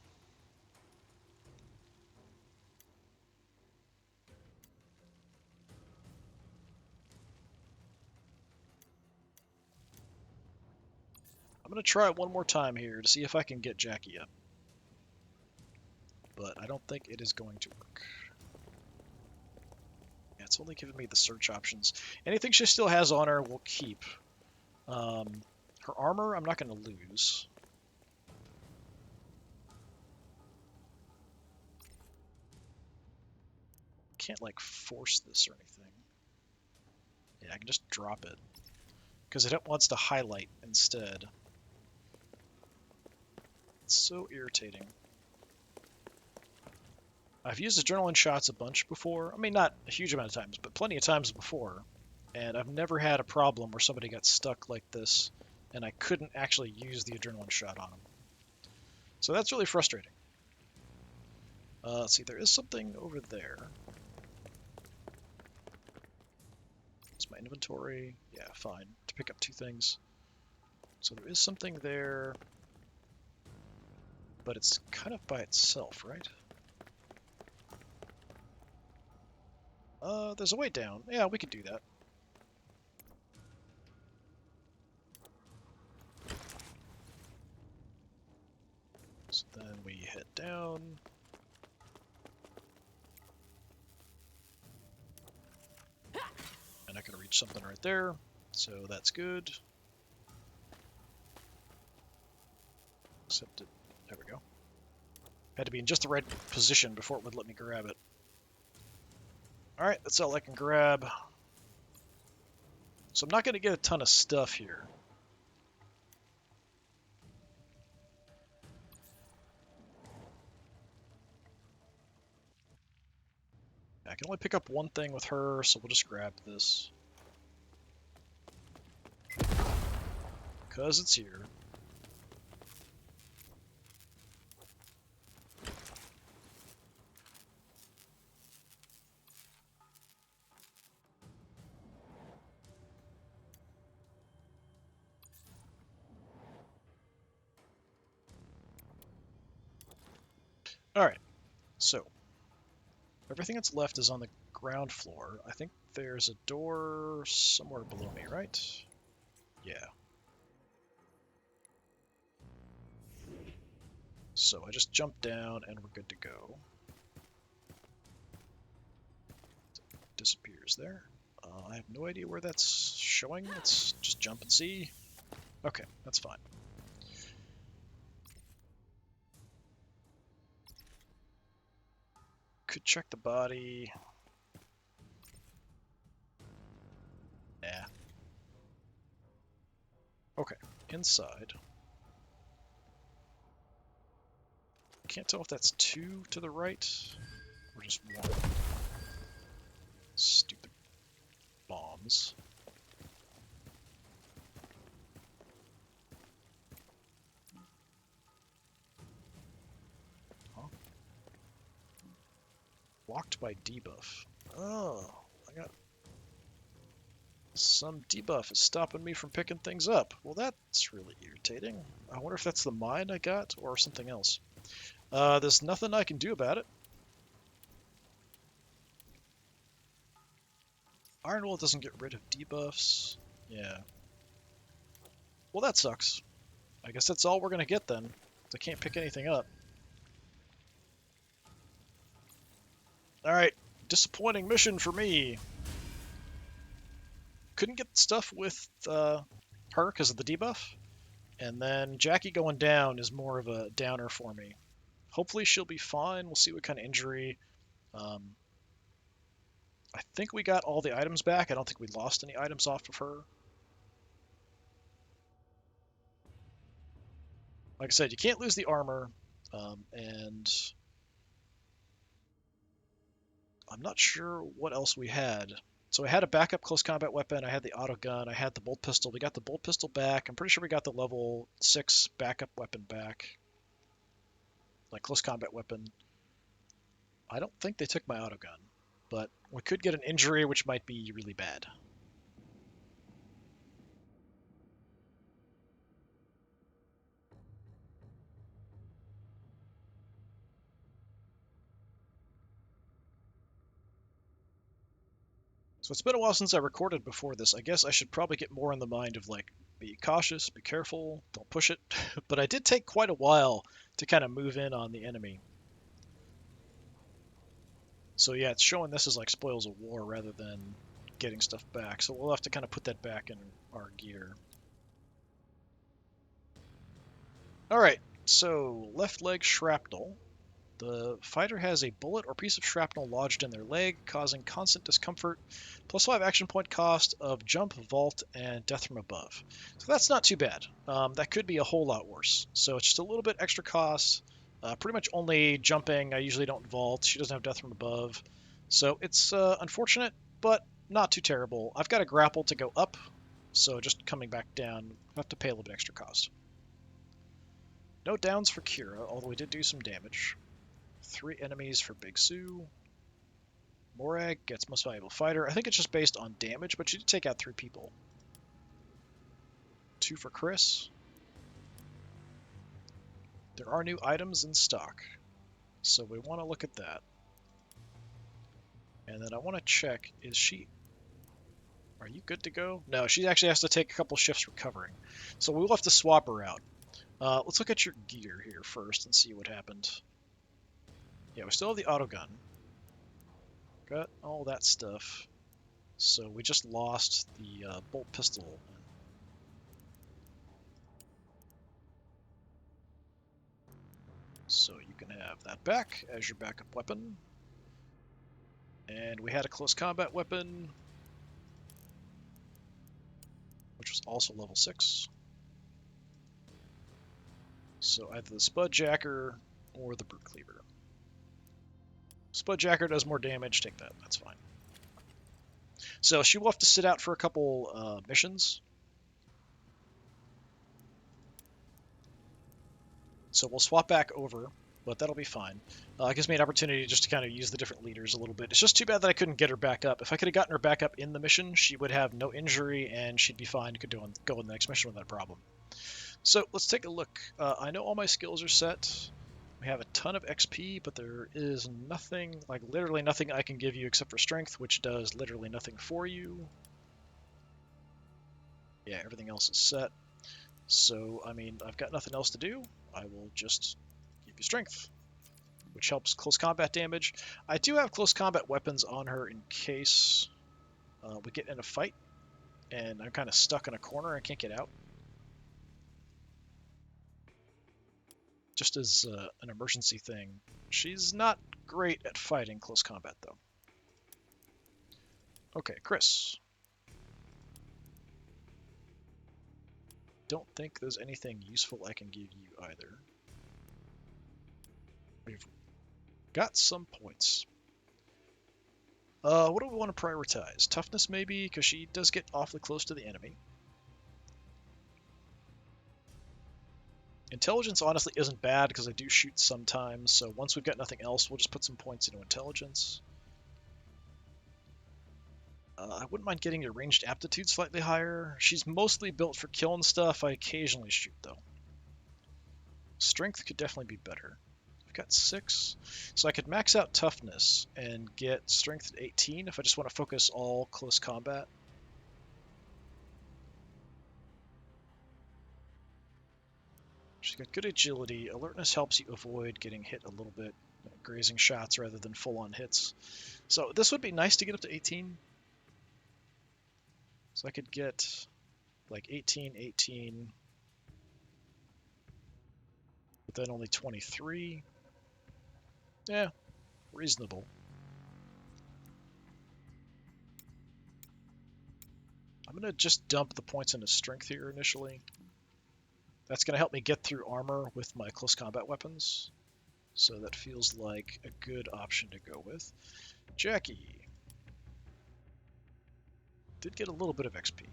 I'm going to try it one more time here to see if I can get Jackie up. But I don't think it is going to work. Yeah, it's only giving me the search options. Anything she still has on her, we'll keep. Her armor, I'm not going to lose. Can't, like, force this or anything. Yeah, I can just drop it. Because it wants to highlight instead. It's so irritating. I've used adrenaline shots a bunch before. I mean, not a huge amount of times, but plenty of times before. And I've never had a problem where somebody got stuck like this, and I couldn't actually use the adrenaline shot on them. So that's really frustrating. Let's see, there is something over there. It's my inventory. Yeah, fine. To pick up 2 things. So there is something there, but it's kind of by itself, right? There's a way down. Yeah, we could do that. So then we head down. And I can reach something right there, so that's good. Except it, there we go. Had to be in just the right position before it would let me grab it. Alright, that's all I can grab. So I'm not going to get a ton of stuff here. I can only pick up one thing with her, so we'll just grab this. Because it's here. Alright, so everything that's left is on the ground floor. I think there's a door somewhere below me, right? Yeah. So I just jump down and we're good to go. Disappears there. I have no idea where that's showing. Let's just jump and see. Okay, that's fine. Could check the body. Nah. Okay, inside. Can't tell if that's 2 to the right or just 1. Stupid bombs. Huh? Blocked by debuff. Oh, I got some debuff is stopping me from picking things up. Well, that's really irritating. I wonder if that's the mine I got or something else. There's nothing I can do about it. Iron Wool doesn't get rid of debuffs. Yeah. Well, that sucks. I guess that's all we're going to get then. I can't pick anything up. Alright, disappointing mission for me. Couldn't get stuff with her because of the debuff. And then Jackie going down is more of a downer for me. Hopefully she'll be fine. We'll see what kind of injury. I think we got all the items back. I don't think we lost any items off of her. Like I said, you can't lose the armor. And I'm not sure what else we had. So I had a backup close combat weapon. I had the auto gun. I had the bolt pistol. We got the bolt pistol back. I'm pretty sure we got the level 6 backup weapon back. Like close combat weapon. I don't think they took my auto gun, but we could get an injury, which might be really bad. So it's been a while since I recorded before this. I guess I should probably get more in the mind of like, be cautious, be careful, don't push it. But I did take quite a while to kind of move in on the enemy. So yeah, it's showing this as like spoils of war rather than getting stuff back. So we'll have to kind of put that back in our gear. Alright, so left leg shrapnel. The fighter has a bullet or piece of shrapnel lodged in their leg, causing constant discomfort, +5 action point cost of jump, vault, and death from above. So that's not too bad. That could be a whole lot worse. So it's just a little bit extra cost. Pretty much only jumping. I usually don't vault. She doesn't have death from above. So it's unfortunate, but not too terrible. I've got a grapple to go up, so just coming back down, I have to pay a little bit extra cost. No downs for Kira, although we did do some damage. 3 enemies for Big Sue. Morag gets most valuable fighter. I think it's just based on damage, but she did take out 3 people. 2 for Chris. There are new items in stock, so we want to look at that. And then I want to check, is she... Are you good to go? No, she actually has to take a couple shifts recovering. So we'll have to swap her out. Let's look at your gear here first and see what happened. Yeah, we still have the auto gun. Got all that stuff. So we just lost the bolt pistol. So you can have that back as your backup weapon. And we had a close combat weapon, which was also level 6. So either the Spudjacker or the Brute Cleaver. Spudjacker does more damage, take that, that's fine. So she will have to sit out for a couple missions. So we'll swap back over, but that'll be fine. It gives me an opportunity just to kind of use the different leaders a little bit. It's just too bad that I couldn't get her back up. If I could have gotten her back up in the mission, she would have no injury and she'd be fine, could go in the next mission without a problem. So let's take a look. I know all my skills are set. We have a ton of XP, but there is nothing, like literally nothing I can give you except for strength, which does literally nothing for you. Yeah, everything else is set. So, I mean, I've got nothing else to do. I will just give you strength, which helps close combat damage. I do have close combat weapons on her in case we get in a fight and I'm kind of stuck in a corner and can't get out. Just as an emergency thing. She's not great at fighting close combat, though. Okay, Chris. Don't think there's anything useful I can give you either. We've got some points. What do we want to prioritize? Toughness, maybe, because she does get awfully close to the enemy. Intelligence, honestly, isn't bad, because I do shoot sometimes, so once we've got nothing else, we'll just put some points into intelligence. I wouldn't mind getting your ranged aptitude slightly higher. She's mostly built for killing stuff. I occasionally shoot, though. Strength could definitely be better. I've got 6. So I could max out toughness and get strength at 18 if I just want to focus all close combat. She's got good agility. Alertness helps you avoid getting hit a little bit, grazing shots rather than full-on hits. So this would be nice to get up to 18. So I could get like 18, 18, but then only 23. Yeah, reasonable. I'm going to just dump the points into strength here initially. That's going to help me get through armor with my close combat weapons. So that feels like a good option to go with. Jackie. Did get a little bit of XP.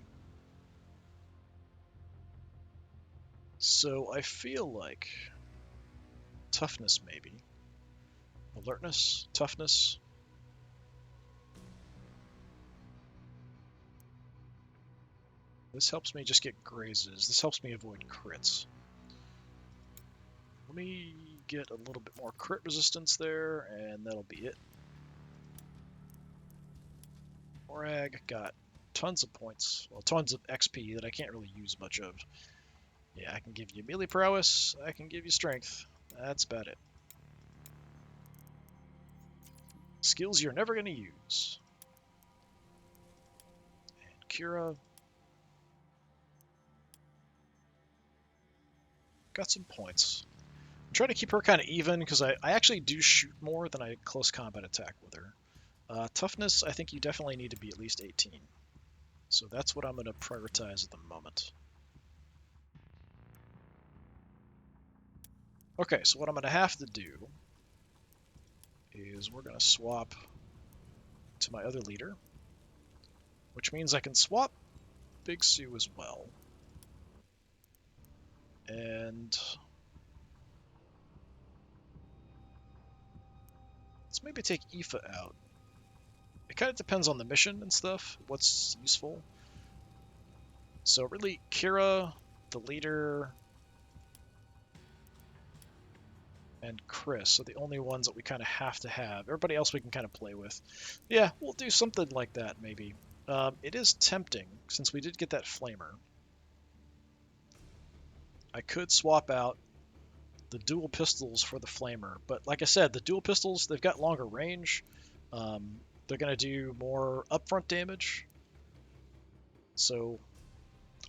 So I feel like toughness maybe. Alertness, toughness. This helps me just get grazes. This helps me avoid crits. Let me get a little bit more crit resistance there, and that'll be it. Morag got tons of points. Well, tons of XP that I can't really use much of. Yeah, I can give you melee prowess. I can give you strength. That's about it. Skills you're never going to use. And Kira. Got some points. I'm trying to keep her kind of even because I actually do shoot more than I close combat attack with her. Toughness, I think you definitely need to be at least 18. So that's what I'm going to prioritize at the moment. Okay, so what I'm going to have to do is we're going to swap to my other leader, which means I can swap Big Sue as well. And let's maybe take Aoife out. It kind of depends on the mission and stuff, what's useful. So really, Kira, the leader, and Chris are the only ones that we kind of have to have. Everybody else we can kind of play with. Yeah, we'll do something like that, maybe. It is tempting, since we did get that flamer. I could swap out the dual pistols for the flamer, but like I said, the dual pistols, they've got longer range. They're going to do more upfront damage. So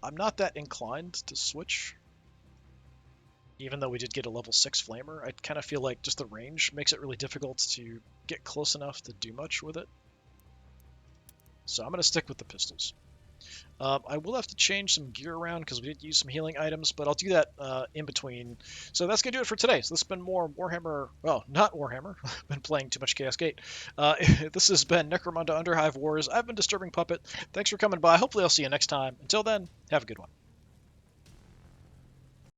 I'm not that inclined to switch. Even though we did get a level 6 flamer, I kind of feel like just the range makes it really difficult to get close enough to do much with it. So I'm going to stick with the pistols. I will have to change some gear around because we did use some healing items, but I'll do that in between. So that's going to do it for today. So this has been more Warhammer, well, not Warhammer. I've been playing too much Chaos Gate. This has been Necromunda Underhive Wars. I've been Disturbing Puppet. Thanks for coming by. Hopefully I'll see you next time. Until then, have a good one.